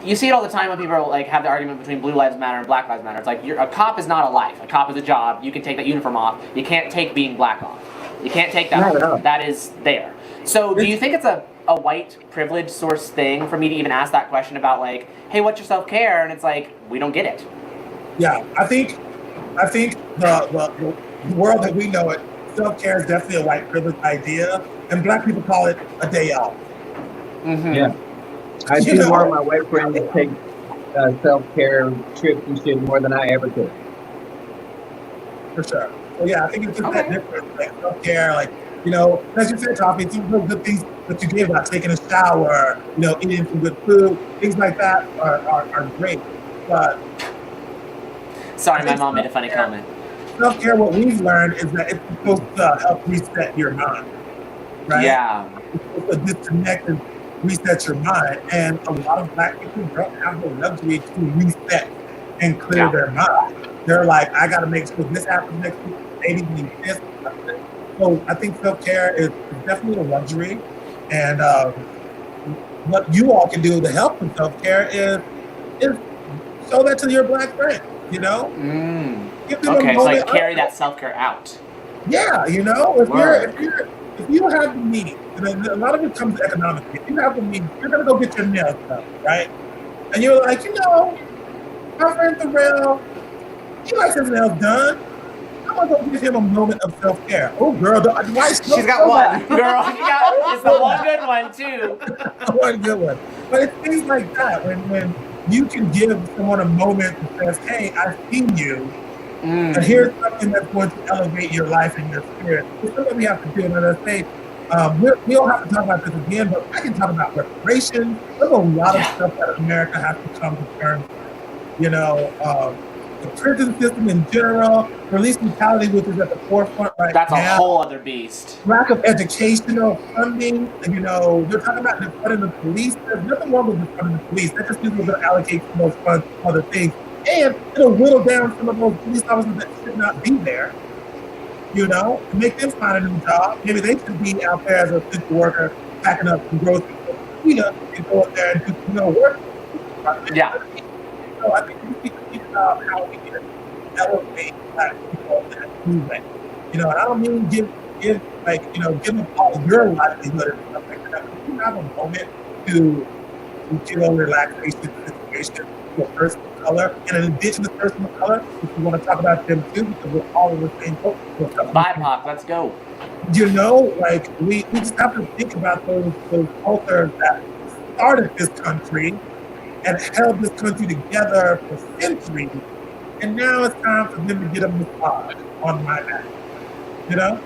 you see it all the time when people like have the argument between Blue Lives Matter and Black Lives Matter. It's like, a cop is not a life. A cop is a job. You can take that uniform off. You can't take being black off. You can't take that Not at off. all. That is there. So do you think it's a white privilege source thing for me to even ask that question about, like, hey, what's your self-care? And it's like, we don't get it. Yeah, I think the world that we know it, self-care is definitely a white privilege idea, and black people call it a day off. Yeah. I see more of my white friends take self-care trips and shit more than I ever could. For sure. So yeah, I think it's just that difference, like self-care, like, you know, as you said, Toppy, some of the good things that you gave about taking a shower, you know, eating some good food, things like that are great. But Sorry, my mom made a funny comment. self-care, what we've learned is that it's supposed to help reset your mind, right? Yeah. It's supposed to disconnect and reset your mind. And a lot of black people don't have the luxury to reset and clear their mind. They're like, I got to make sure this happens next week. Maybe we need this. So I think self-care is definitely a luxury. And what you all can do to help with self-care is show that to your black friends, you know? Give them a Okay, so like moment. carry that self-care out. Yeah, you know, Word. if you have the means, and then a lot of it comes economically. If you have the means, you're gonna go get your nails done, right? And you're like, you know, my friend Thera, he likes his nails done. I'm gonna go give him a moment of self-care. Oh, girl, why She's got one. Girl, you got it's the one good one too. one good one. But it's things like that when you can give someone a moment that says, "Hey, I've seen you, and here's something that's going to elevate your life and your spirit." It's something we have to do. And as I say, we don't have to talk about this again, but I can talk about reparations. There's a lot of stuff that America has to come to terms with. You know, the prison system in general, police brutality, which is at the forefront right That's now. a whole other beast. Lack of educational funding. You know, they're talking about defunding the police. There's nothing wrong with defunding the police. That just means we're going to allocate some of those funds to other things. And it'll whittle down some of those police officers that should not be there, you know, and make them find a new job. Maybe they should be out there as a essential worker, packing up some groceries and go up there and do some real work. Yeah. So I think we need to think about how we can elevate black people in that movement. You know, and I don't mean give them all your livelihood and stuff like that. If you have a moment to give a relaxation situation to a person of color and an indigenous person of color, if you want to talk about them too, because we're all in the same boat. BIPOC, let's go. You know, like we just have to think about those cultures that started this country and held this country together for centuries, and now it's time for them to get a massage on my back. You know?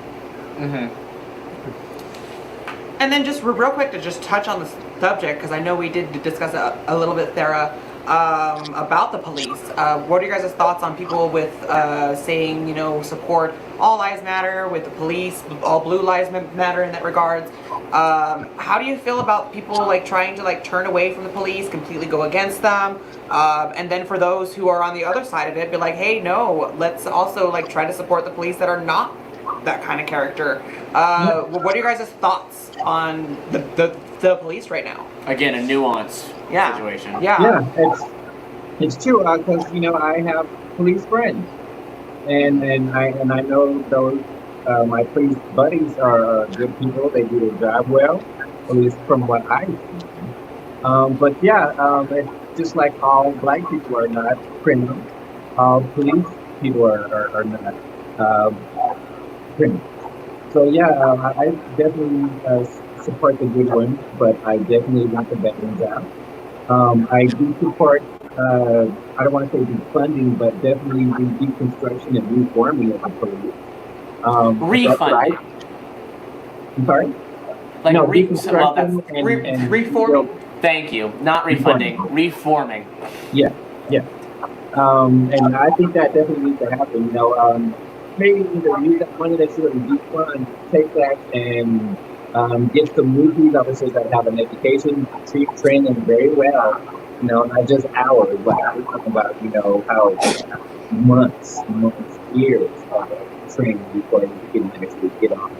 And then just real quick to just touch on the subject, because I know we did discuss it a little bit, Thera, about the police. What are your guys' thoughts on people with saying, you know, support all lives matter with the police, all blue lives matter in that regards? How do you feel about people like trying to like turn away from the police, completely go against them? And then for those who are on the other side of it, be like, hey, no, let's also like try to support the police that are not that kind of character. What are your guys' thoughts on the police right now? Again, a nuanced situation. Yeah, it's true because you know I have police friends, and I know those my police buddies are good people. They do their job well, at least from what I see. But yeah, it's just like all black people are not criminals. All police people are not criminals. So yeah, I definitely support the good ones, but I definitely want the bad ones out. I do support, I don't want to say defunding, but definitely the deconstruction and reforming of the police. Refunding. Right. I'm sorry? Like No, deconstruction and reforming? Thank you. Not refunding. Reforming. Yeah. And I think that definitely needs to happen. You know, maybe either use that money that's sort of defund, take that and get some new police officers that have an education, train them very well. You know, not just hours, but we're talking about, you know, how months, years of training before you can actually get on.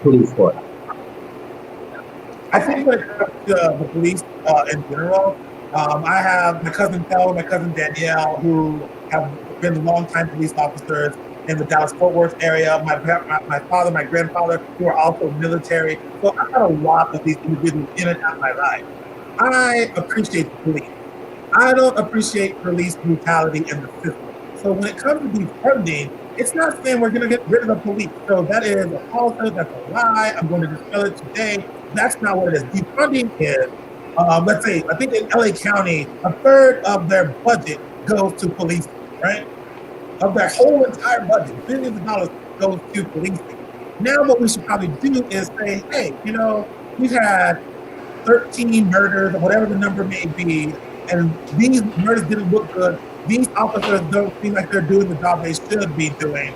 Police force. I think when it comes to the police in general, I have my cousin Tel, my cousin Danielle, who have been longtime police officers in the Dallas-Fort Worth area. My father, my grandfather, who are also military. So I've got a lot of these individuals in and out of my life. I appreciate the police. I don't appreciate police brutality in the system. So when it comes to defunding, it's not saying we're going to get rid of the police. So that is a falsehood, that's a lie. I'm going to dispel it today. That's not what it is. Defunding is, let's say, I think in LA County, a third of their budget goes to policing, right? Of their whole entire budget, billions of dollars goes to policing. Now what we should probably do is say, hey, you know, we've had 13 murders or whatever the number may be, and these murders didn't look good. These officers don't seem like they're doing the job they should be doing.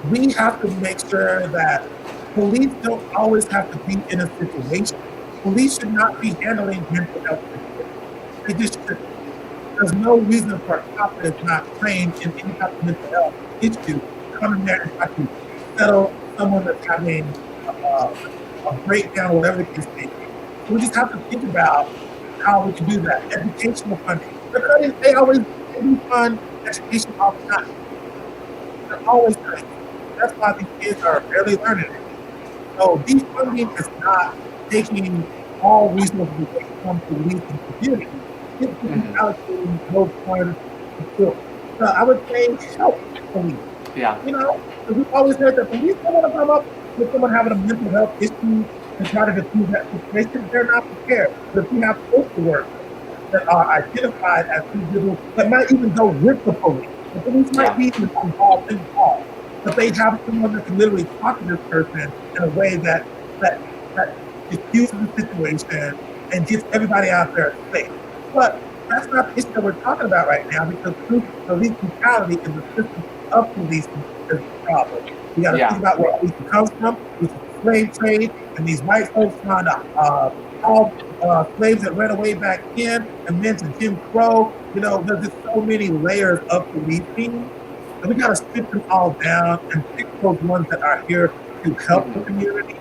We have to make sure that police don't always have to be in a situation. Police should not be handling mental health situations. They just shouldn't. There's no reason for a cop that is not trained in any type of mental health issue to come in there and try to settle someone that's having a breakdown, whatever the case may be. So we just have to think about how we can do that. Educational funding. They always do fund education all the time. They're always doing it. That's why these kids are barely learning it. So defunding is not taking all resources away from police and community. It's just allocating those funds to children. So I would say help police. Yeah. You know, because we've always heard that police don't want to come up with someone having a mental health issue and try to diffuse that situation. They're not prepared. But if we have social workers that are identified as individuals that might even go with the police, the police might be involved in the call, but they have someone that can literally talk to this person in a way that diffuses the situation and gets everybody out there safe. But that's not the issue that we're talking about right now, because police brutality in the system of policing is the problem. We got to think about where policing comes from, which is the slave trade, and these white folks trying to all slaves that ran away back in, and then to Jim Crow. You know, there's just so many layers of policing, and we got to strip them all down and pick those ones that are here to help the community.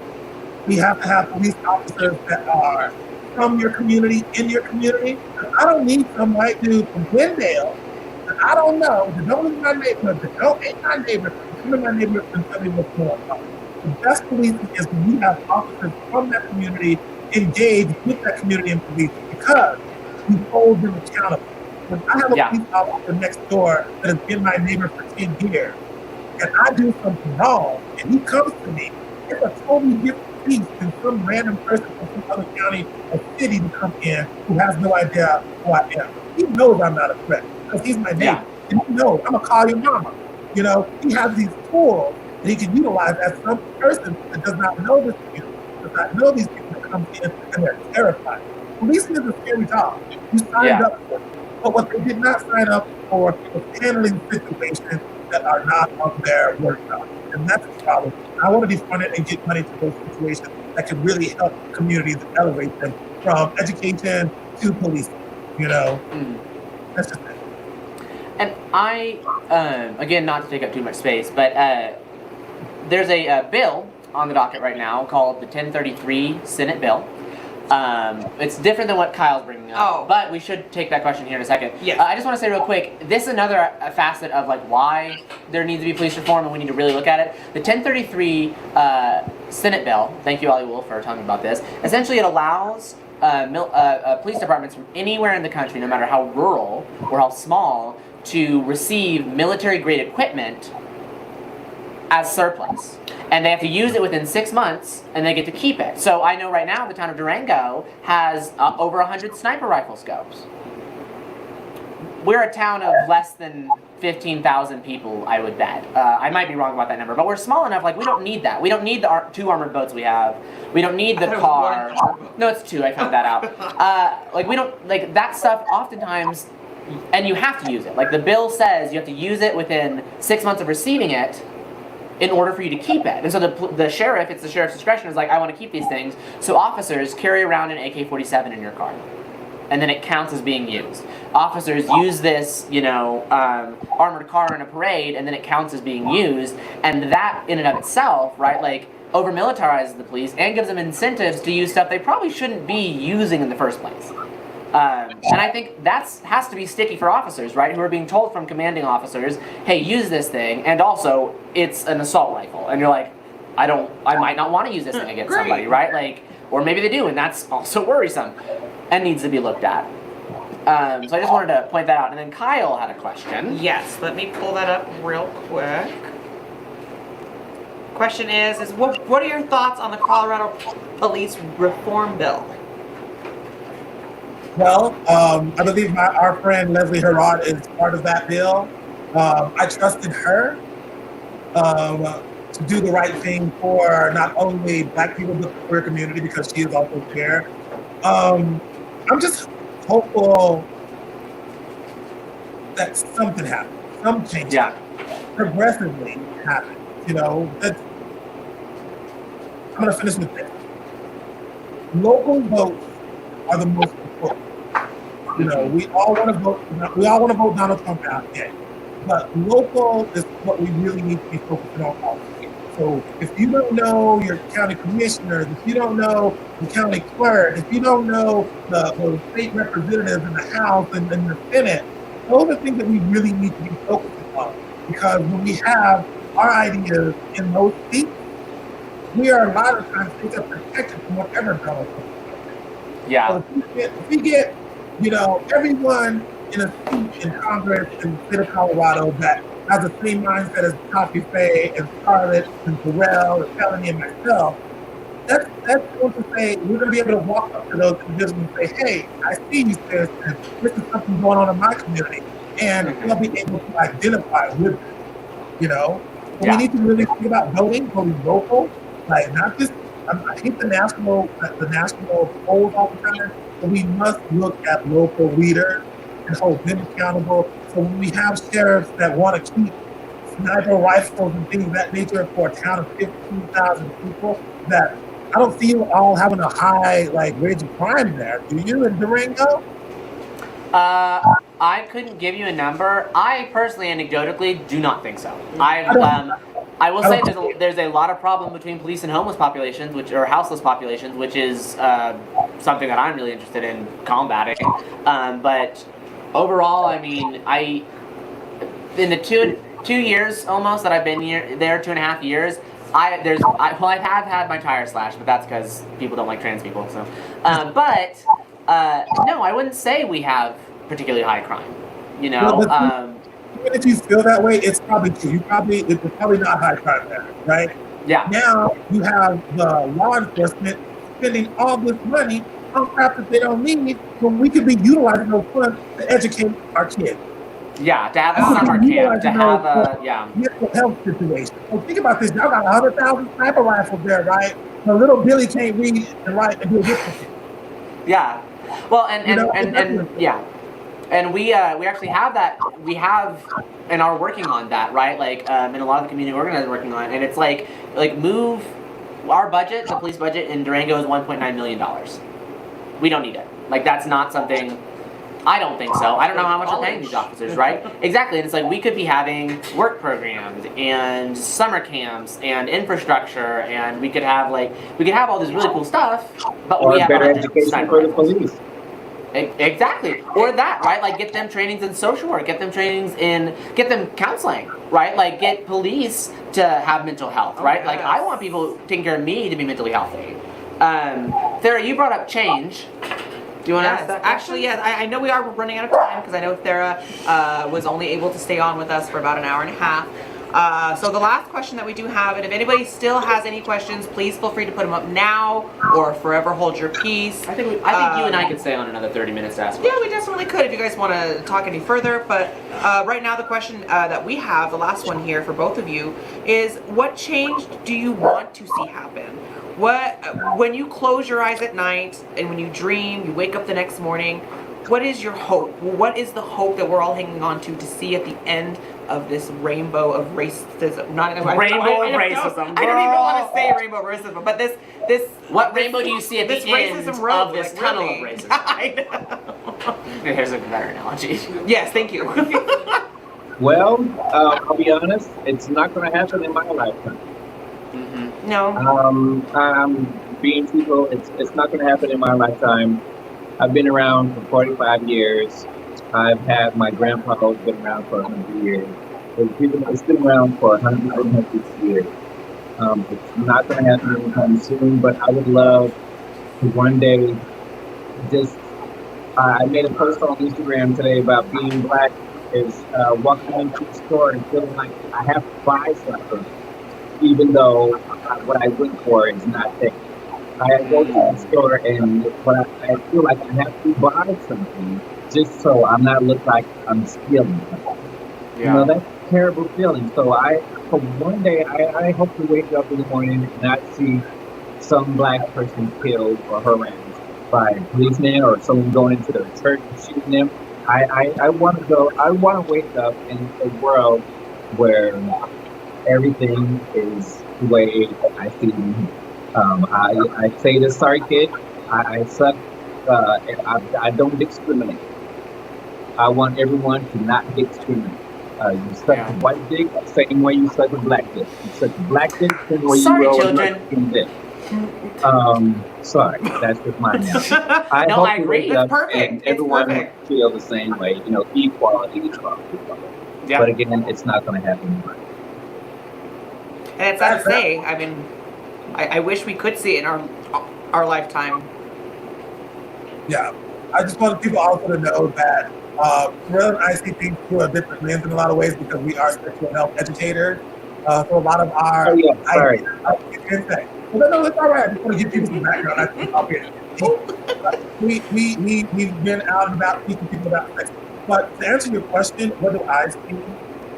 We have to have police officers that are from your community, in your community. I don't need some white dude from Glendale that I don't know, that don't live in my neighborhood, that ain't my neighbor, come in my neighborhood and tell me what's going on. The best policing is when you have officers from that community engaged with that community in policing, because you hold them accountable. When I have a police officer next door that has been my neighbor for 10 years, and I do something wrong, and he comes to me, it's a totally different piece than some random person from some other county or city to come in who has no idea who I am. He knows I'm not a threat because he's my neighbor. And he knows I'm gonna call your mama. You know, he has these tools that he can utilize as some person that does not know this community, does not know these people that come in and they're terrified. Policing is a scary job. You signed up for it. But what they did not sign up for was handling situations that are not of their work job. And that's the problem. I want to defund it and get money to those situations that can really help communities and elevate them from education to policing. You know, that's just it. And I, again, not to take up too much space, but there's a bill on the docket right now called the 1033 Senate bill. It's different than what Kyle's bringing up, but we should take that question here in a second. Yes. I just want to say real quick, this is another facet of like why there needs to be police reform and we need to really look at it. The 1033 Senate bill, thank you, Ollie Wolf, for telling me about this. Essentially, it allows police departments from anywhere in the country, no matter how rural or how small, to receive military-grade equipment as surplus. And they have to use it within 6 months, and they get to keep it. So I know right now the town of Durango has over 100 sniper rifle scopes. We're a town of less than 15,000 people, I would bet. I might be wrong about that number, but we're small enough, like we don't need that. We don't need the 2 armored boats we have. We don't need the car. No, it's 2, I found that out. Like we don't, like that stuff oftentimes, and you have to use it. Like the bill says you have to use it within 6 months of receiving it in order for you to keep it. And so the sheriff, it's the sheriff's discretion, is like, I want to keep these things. So officers carry around an AK-47 in your car. And then it counts as being used. Officers use this, you know, armored car in a parade, and then it counts as being used. And that in and of itself, right, like over-militarizes the police and gives them incentives to use stuff they probably shouldn't be using in the first place. And I think has to be sticky for officers, right, who are being told from commanding officers, hey, use this thing, and also it's an assault rifle. And you're like, I might not want to use this thing against somebody, right? Like, or maybe they do, and that's also worrisome and needs to be looked at. So I just wanted to point that out. And then Kyle had a question. Yes, let me pull that up real quick. Question is what are your thoughts on the Colorado Police Reform Bill? Well, I believe our friend Leslie Herod is part of that bill. I trusted her to do the right thing for not only Black people but the queer community, because she is also queer. I'm just hopeful that something happens, some change progressively happens. You know, I'm gonna finish with this. Local votes are the most important. You know, we all want to vote. We all want to vote Donald Trump out. Yeah. but local is what we really need to be focusing on all year. So if you don't know your county commissioners, if you don't know the county clerk, if you don't know the state representatives in the House and the Senate, those are things that we really need to be focusing on. Because when we have our ideas in those seats, we are a lot of times things are protected from whatever Donald Trump does. Yeah. So if we get, everyone in a seat in Congress in the state of Colorado that has the same mindset as Coffee Faye and Scarlett and Terrell and Felony and myself, that's going to say we're going to be able to walk up to those individuals and say, hey, I see you, citizens. This is something going on in my community. And they'll be able to identify with it, So we need to really think about voting local, like not just, I hate the national polls all the time, but we must look at local leaders and hold them accountable. So when we have sheriffs that want to keep sniper rifles and things of that nature for a town of 15,000 people, that I don't see you all having a high rate of crime there. Do you in Durango? I couldn't give you a number. I personally, anecdotally, do not think so. I will say there's a lot of problem between police and homeless populations, or houseless populations, which is something that I'm really interested in combating. But overall, I mean, in the two years almost that I've been there, 2.5 years, I have had my tires slashed, but that's because people don't like trans people. So, no, I wouldn't say we have particularly high crime. Even if you feel that way, it's probably true. It's probably not high crime there, right? Yeah. Now you have the law enforcement spending all this money on crap that they don't need when we could be utilizing those funds to educate our kids. Yeah, to have a summer camp, to have a mental health situation. So think about this. Y'all got 100,000 sniper rifles there, right? So little Billy can't read and write and do a different. Yeah. Well, and we actually have that. We have and are working on that, right? And a lot of the community organizers are working on it. And it's like move our budget, the police budget in Durango is $1.9 million. We don't need it. That's not something. I don't think so. I don't know how much we're paying these officers, right? Exactly. And it's we could be having work programs and summer camps and infrastructure, and we could have all this really cool stuff, but or we have better education for the police. Exactly. Or that, right? Get them trainings in social work, get them counseling, right? Get police to have mental health, right? Yes. I want people taking care of me to be mentally healthy. Thera, you brought up change. Do you want to ask that question? Actually, yes. I know we are running out of time because I know Thera was only able to stay on with us for about an hour and a half. So the last question that we do have, and if anybody still has any questions, please feel free to put them up now or forever hold your peace. I think you and I could stay on another 30 minutes to ask questions. Yeah, we definitely could if you guys want to talk any further. But right now the question that we have, the last one here for both of you, is what change do you want to see happen? When you close your eyes at night and when you dream, you wake up the next morning, what is your hope? What is the hope that we're all hanging on to see at the end of this rainbow of racism? Rainbow of racism. I don't even want to say rainbow of racism, but this. What rainbow do you see at the end of this tunnel of racism? I know. Here's a better analogy. Yes, thank you. Well, I'll be honest, it's not going to happen in my lifetime. Mm-hmm. No. I'm being truthful, it's not going to happen in my lifetime. I've been around for 45 years. I've had my grandpa who's been around for 100 years. It's been around for 100 years. It's not going to happen anytime soon, but I would love to one day I made a post on Instagram today about being black is walking into a store and feeling like I have to buy something, even though what I went for is not there. I go to the store and I feel like I have to buy something just so I'm not look like I'm stealing something. Yeah. That's a terrible feeling. So one day I hope to wake up in the morning and not see some black person killed or harassed by a policeman or someone going into their church and shooting them. I want to wake up in a world where everything is the way I see it. I say this, sorry kid, I suck, I don't discriminate. I want everyone to not discriminate. You suck a Yeah. white dick, same way you suck a black dick. You suck a black dick, same way you Sorry, roll a children. Mexican dick. Sorry, that's just my analogy. I No, hope I you wake agree. It's up perfect. and It's everyone perfect. feel the same way. You know, equality, equality, equality. Yeah. But again, it's not going to happen. And it's sad to say. I mean, I wish we could see it in our lifetime. Yeah, I just want people also to know that Terrell and I see things through a different lens in a lot of ways because we are sexual health educators. So a lot of our Oh yeah, sorry. ideas, no, it's all right. I just want to give people some background. I think I'll be we've been out and about teaching people about sex. But to answer your question, what do I see?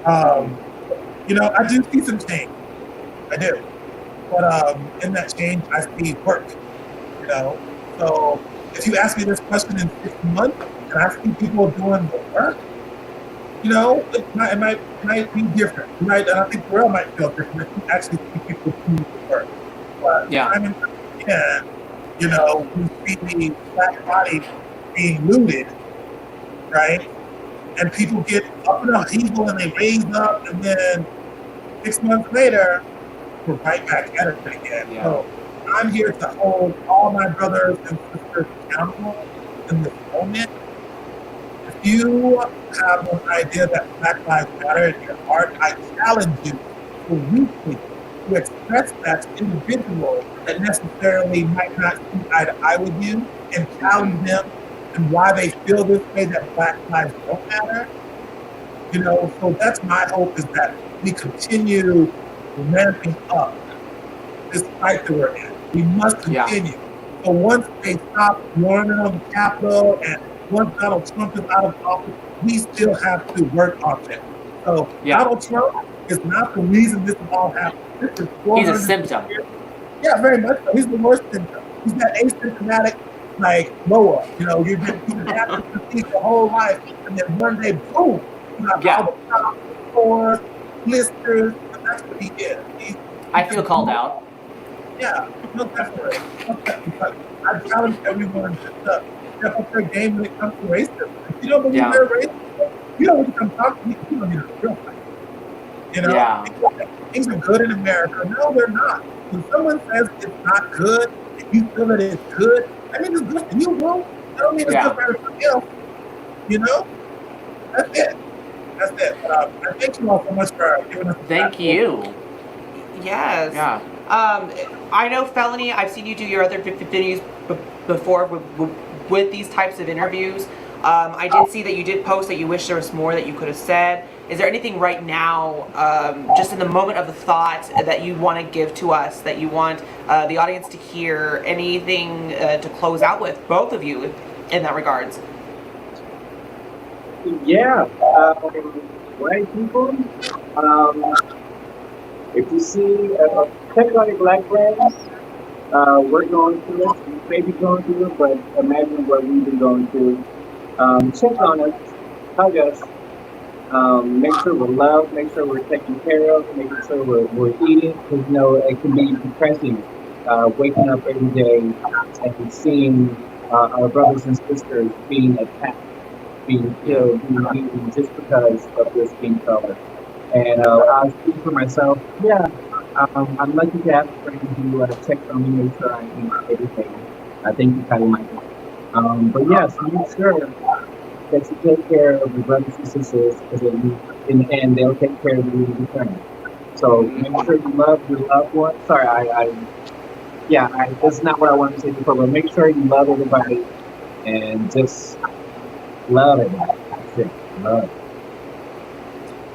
I do see some change. I do. But in that change, I see work. So if you ask me this question in 6 months, and I see people doing the work, it might be different. And I think Terrell might feel different if you actually see people doing the work. But time and time again, we see black bodies being looted, right? And people get up in a heagle and they raise up, and then 6 months later, we're right back at it again. Yeah. So I'm here to hold all my brothers and sisters accountable in this moment. If you have an idea that Black Lives Matter in your heart, I challenge you to weekly to express that to individuals that necessarily might not see eye to eye with you and challenge them and why they feel this way, that Black lives don't matter. So that's my hope, is that we continue ramping up this fight that we're in. We must continue. So once they stop warning on the Capitol and once Donald Trump is out of office, we still have to work on it. So Donald Trump is not the reason this is all happening. This is He's a symptom. Yeah, very much so. He's the worst symptom. He's that asymptomatic, like Noah. You've been having to your whole life, and then one day, boom, you have all the problems, sores, blisters, and that's what he is. I feel called out. Yeah, no, definitely. But I challenge everyone to step up their game when it comes to racism. If you don't believe they're racist, you don't need to come talk to me. You don't need a real fight. Things are good in America. No, they're not. When someone says it's not good and you feel that it's good, I mean, it's good for you, bro. I don't mean it's good for everybody else. That's it. But I thank you all so much for giving us. Thank you. Yes. Yeah. I know Felony. I've seen you do your other videos before with these types of interviews. I did see that you did post that you wish there was more that you could have said. Is there anything right now, just in the moment of the thought, that you want to give to us, that you want the audience to hear? Anything to close out with, both of you, in that regards? Yeah. White people, if you see technically black friends, we're going through it. We may be going through it, but imagine what we've been going through. Check on us, hug us, make sure we're loved, make sure we're taken care of, making sure we're eating, because it can be depressing waking up every day and seeing our brothers and sisters being attacked, being killed, being beaten just because of their skin color. And I'll speak for myself. Yeah, I'm lucky to have a friend who checks on me, make sure I eat everything. I think you kind of might. But yes, make sure that you take care of your brothers and sisters, because in the end, they'll take care of you in return. So make sure you love your loved ones. Sorry, that's not what I wanted to say before, but make sure you love everybody and just love everybody. That's it. Love.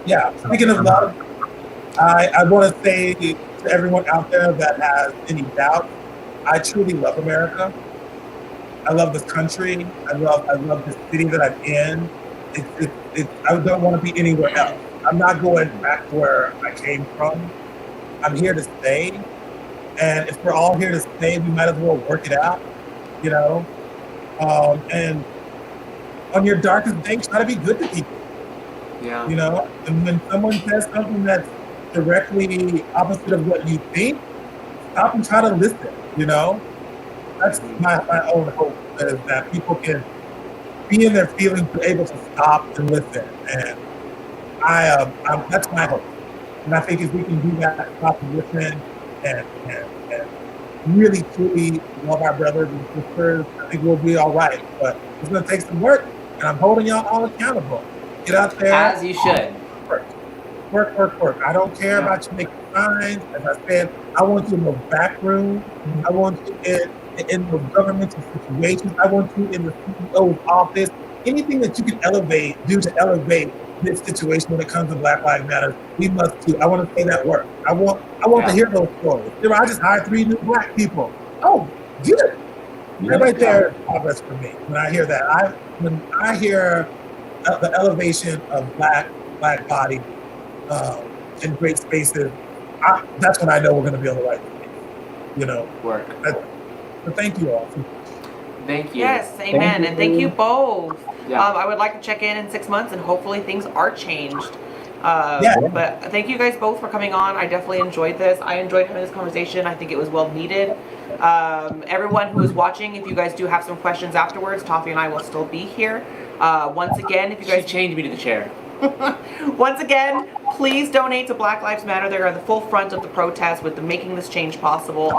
Yeah, speaking of love, I want to say to everyone out there that has any doubt, I truly love America. I love this country. I love this city that I'm in. I don't want to be anywhere else. I'm not going back to where I came from. I'm here to stay. And if we're all here to stay, we might as well work it out, and on your darkest day, try to be good to people. Yeah. And when someone says something that's directly opposite of what you think, stop and try to listen, That's my own hope, is that people can be in their feelings, but able to stop and listen. And that's my hope. And I think if we can do that, stop and listen and really truly love our brothers and sisters, I think we'll be all right. But it's going to take some work, and I'm holding y'all all accountable. Get out there. As you should. Work. I don't care about you making signs. As I said, I want you in the back room. I want you in the governmental situations. I want you in the CEO's office. Anything that you can do to elevate this situation when it comes to Black Lives Matter, we must do. I want to see that work. I want to hear those stories. I just hired 3 new Black people. Oh, good. That right there is progress for me. When I hear that, when I hear the elevation of Black bodies in great spaces, that's when I know we're going to be on the right place. Work. So thank you all. Thank you. Yes, amen. And thank you both. Yeah. I would like to check in 6 months and hopefully things are changed. Yeah. But thank you guys both for coming on. I definitely enjoyed this. I enjoyed having this conversation. I think it was well needed. Everyone who is watching, if you guys do have some questions afterwards, Toffee and I will still be here. Once again, if you guys changed me to the chair. Once again, please donate to Black Lives Matter. They're at the full front of the protest with making this change possible.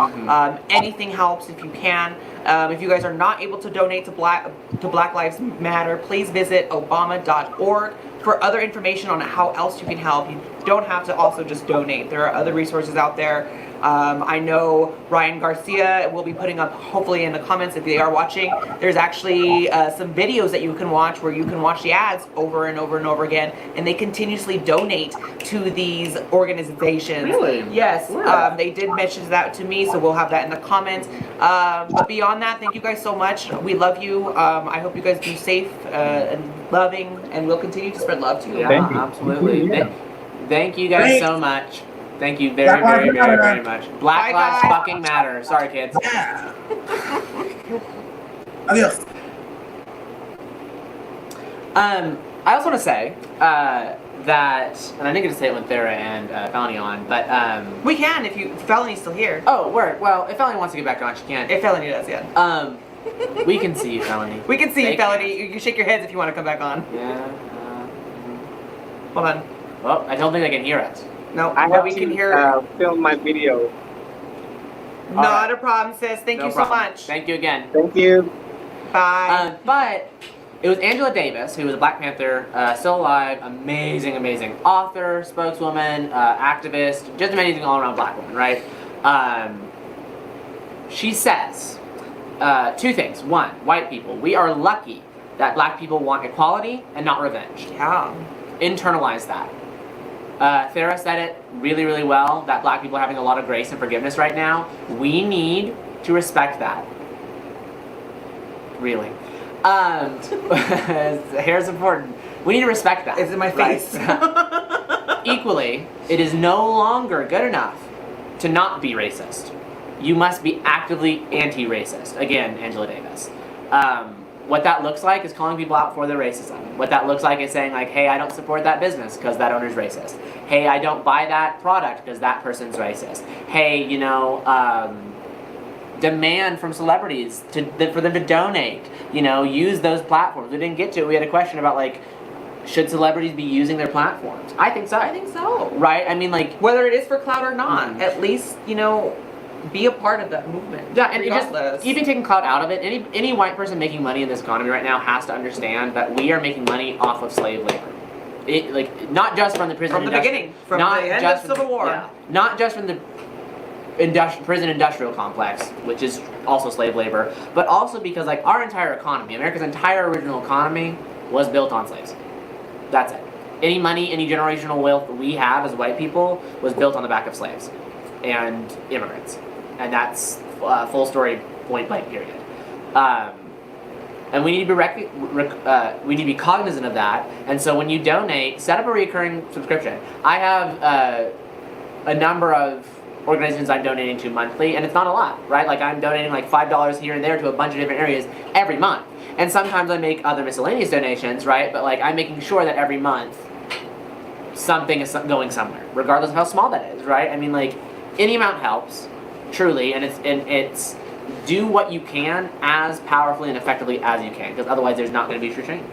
Anything helps if you can. If you guys are not able to donate to Black Lives Matter, please visit obama.org for other information on how else you can help. You don't have to also just donate. There are other resources out there. I know Ryan Garcia will be putting up, hopefully in the comments if they are watching, there's actually some videos that you can watch where you can watch the ads over and over and over again, and they continuously donate to these organizations. Really? Yes. They did mention that to me, so we'll have that in the comments. But beyond that, thank you guys so much. We love you. I hope you guys be safe and loving, and we'll continue to spread love to you. Yeah, Thank you. absolutely. Yeah. Thank you guys so much. Thank you very much. Black Bye, Lives guys. fucking matter. Sorry, kids. Yeah. Adios. I also want to say that, and I didn't get to say it when Thera and Felony on, but We can if Felony's still here. oh, word. Well, if Felony wants to get back on, she can. If Felony does, yeah. We can see you, Felony. We can see They you, Felony. You can shake your heads if you want to come back on. Yeah. Hold on. Well, I don't think they can hear us. No, I but have we to can hear. film my video. Not a problem, sis. Thank No you problem. so much. Thank you again. Thank you. Bye. But it was Angela Davis, who was a Black Panther, still alive, amazing author, spokeswoman, activist, just amazing all around Black woman, right? She says 2 things. 1, white people, we are lucky that Black people want equality and not revenge. Yeah. Internalize that. Thera said it really well, that Black people are having a lot of grace and forgiveness right now. We need to respect that. Really. Hair's important. We need to respect that. It's in my face. Right? Equally, it is no longer good enough to not be racist. You must be actively anti-racist. Again, Angela Davis. What that looks like is calling people out for their racism. What that looks like is saying like, hey, I don't support that business because that owner's racist. Hey, I don't buy that product because that person's racist. Hey, demand from celebrities for them to donate. Use those platforms. We didn't get to it. We had a question about like, should celebrities be using their platforms? I think so. I think so. Right? I mean, like, Whether it is for clout or not, at least, be a part of that movement. yeah, and regardless. even taking clout out of it, any white person making money in this economy right now has to understand that we are making money off of slave labor. Not just from the prison From the beginning, from not the end just of Civil War. Yeah, not just from the prison industrial complex, which is also slave labor, but also because like our entire economy, America's entire original economy, was built on slaves. That's it. Any money, any generational wealth we have as white people was built on the back of slaves and immigrants. And that's full story, point blank, period. And we need to be we need to be cognizant of that. And so when you donate, set up a recurring subscription. I have a number of organizations I'm donating to monthly, and it's not a lot, right? Like I'm donating like $5 here and there to a bunch of different areas every month. And sometimes I make other miscellaneous donations, right? But like I'm making sure that every month something is going somewhere, regardless of how small that is, right? I mean, like any amount helps. Truly, and it's do what you can as powerfully and effectively as you can, because otherwise there's not going to be true change.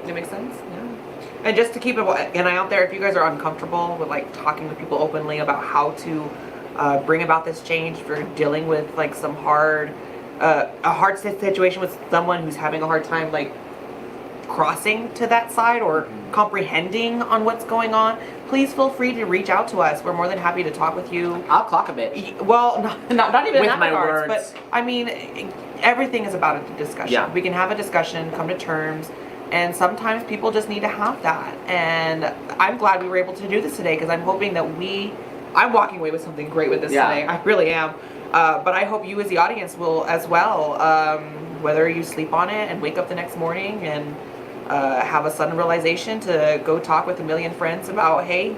Does that make sense? Yeah. And just to keep an eye out there, if you guys are uncomfortable with like talking with people openly about how to bring about this change, if you're dealing with like some a hard situation with someone who's having a hard time like crossing to that side or comprehending on what's going on, please feel free to reach out to us. We're more than happy to talk with you. I'll clock a bit. Well, not even in With that my regards, words. but I mean, everything is about a discussion. Yeah. We can have a discussion, come to terms, and sometimes people just need to have that. And I'm glad we were able to do this today because I'm hoping that I'm walking away with something great with this today. I really am. But I hope you as the audience will as well. Whether you sleep on it and wake up the next morning and have a sudden realization to go talk with a million friends about, hey,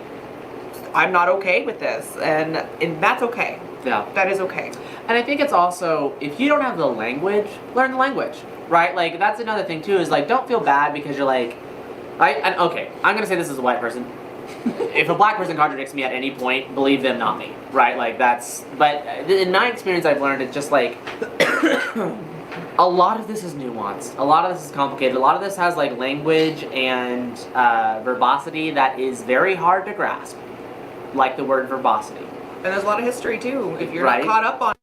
I'm not okay with this, and that's okay. Yeah. That is okay. And I think it's also, if you don't have the language, learn the language, right? Like, that's another thing, too, is, like, don't feel bad because you're like, okay, I'm going to say this as a white person. If a black person contradicts me at any point, believe them, not me, right? Like, but in my experience, I've learned it's just like, a lot of this is nuanced. A lot of this is complicated. A lot of this has, like, language and verbosity that is very hard to grasp, like the word verbosity. And there's a lot of history, too. If you're Right. not caught up on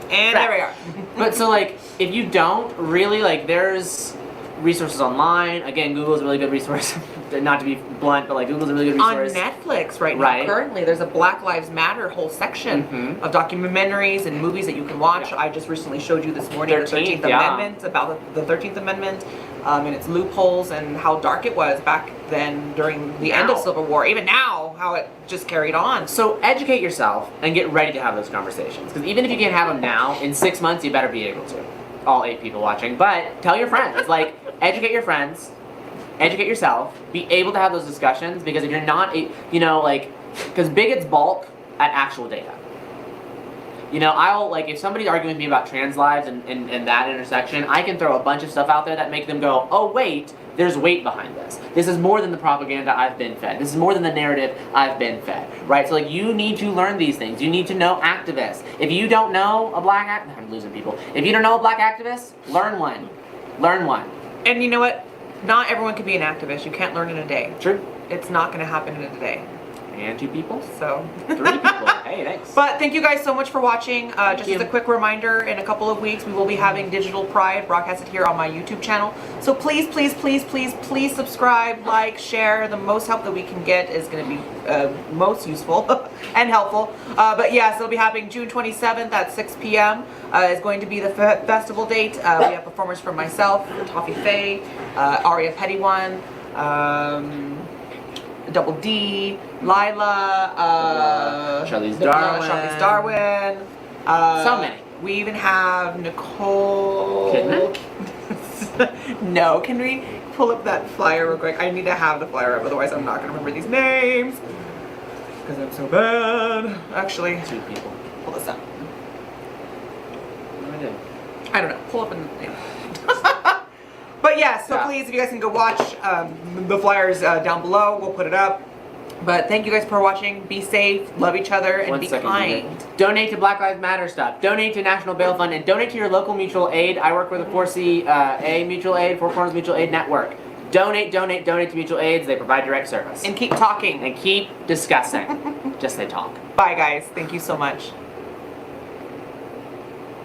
And there we are. But so, like, if you don't really, like, there's resources online. Again, Google's a really good resource. Not to be blunt, but, like, Google's a really good On resource. Netflix right now, Right. currently, there's a Black Lives Matter whole section Mhm. of documentaries and movies that you can watch. I just recently showed you this morning the 13th yeah. Amendment, about the 13th Amendment and its loopholes and how dark it was back then during the end of Now. Civil War. Even now, how it just carried on. So educate yourself and get ready to have those conversations. Because even if you can't have them now, in 6 months you better be able to. All 8 people watching. But tell your friends. Like, educate your friends. Educate yourself. Be able to have those discussions. Because if you're not, because bigots balk at actual data. You know, if somebody's arguing with me about trans lives and that intersection, I can throw a bunch of stuff out there that make them go, oh wait, there's weight behind this. This is more than the propaganda I've been fed. This is more than the narrative I've been fed, right? So, like, you need to learn these things. You need to know activists. If you don't know a black activist, I'm losing people. If you don't know a black activist, learn one. Learn one. And you know what? Not everyone can be an activist. You can't learn in a day. True. It's not going to happen in a day. And 2 people? So 3 people. Hey, thanks. But thank you guys so much for watching. Just you. as a quick reminder, in a couple of weeks we will be having Digital Pride broadcasted here on my YouTube channel. So please, please, please, please, please subscribe, like, share. The most help that we can get is going to be most useful and helpful. But yes, it'll be happening June 27th at 6 p.m. Is going to be the festival date. We have performers from myself, Toffee Faye, Aria Pettyone, Double D, Lila, Charlize Darwin. Charlize Darwin. So many. We even have Nicole. Kidman? No, can we pull up that flyer real quick? I need to have the flyer up, otherwise I'm not going to remember these names. Because I'm so bad. Actually, 2 people. pull this up. What do I do? I don't know. Pull up and. But yeah, so please, if you guys can go watch the flyers down below, we'll put it up. But thank you guys for watching. Be safe, love each other, and be kind. Donate to Black Lives Matter stuff. Donate to National Bail Fund, and donate to your local mutual aid. I work with a 4CA mutual aid, Four Corners Mutual Aid Network. Donate to mutual aids. They provide direct service. And keep talking. And keep discussing. Just say talk. Bye, guys. Thank you so much.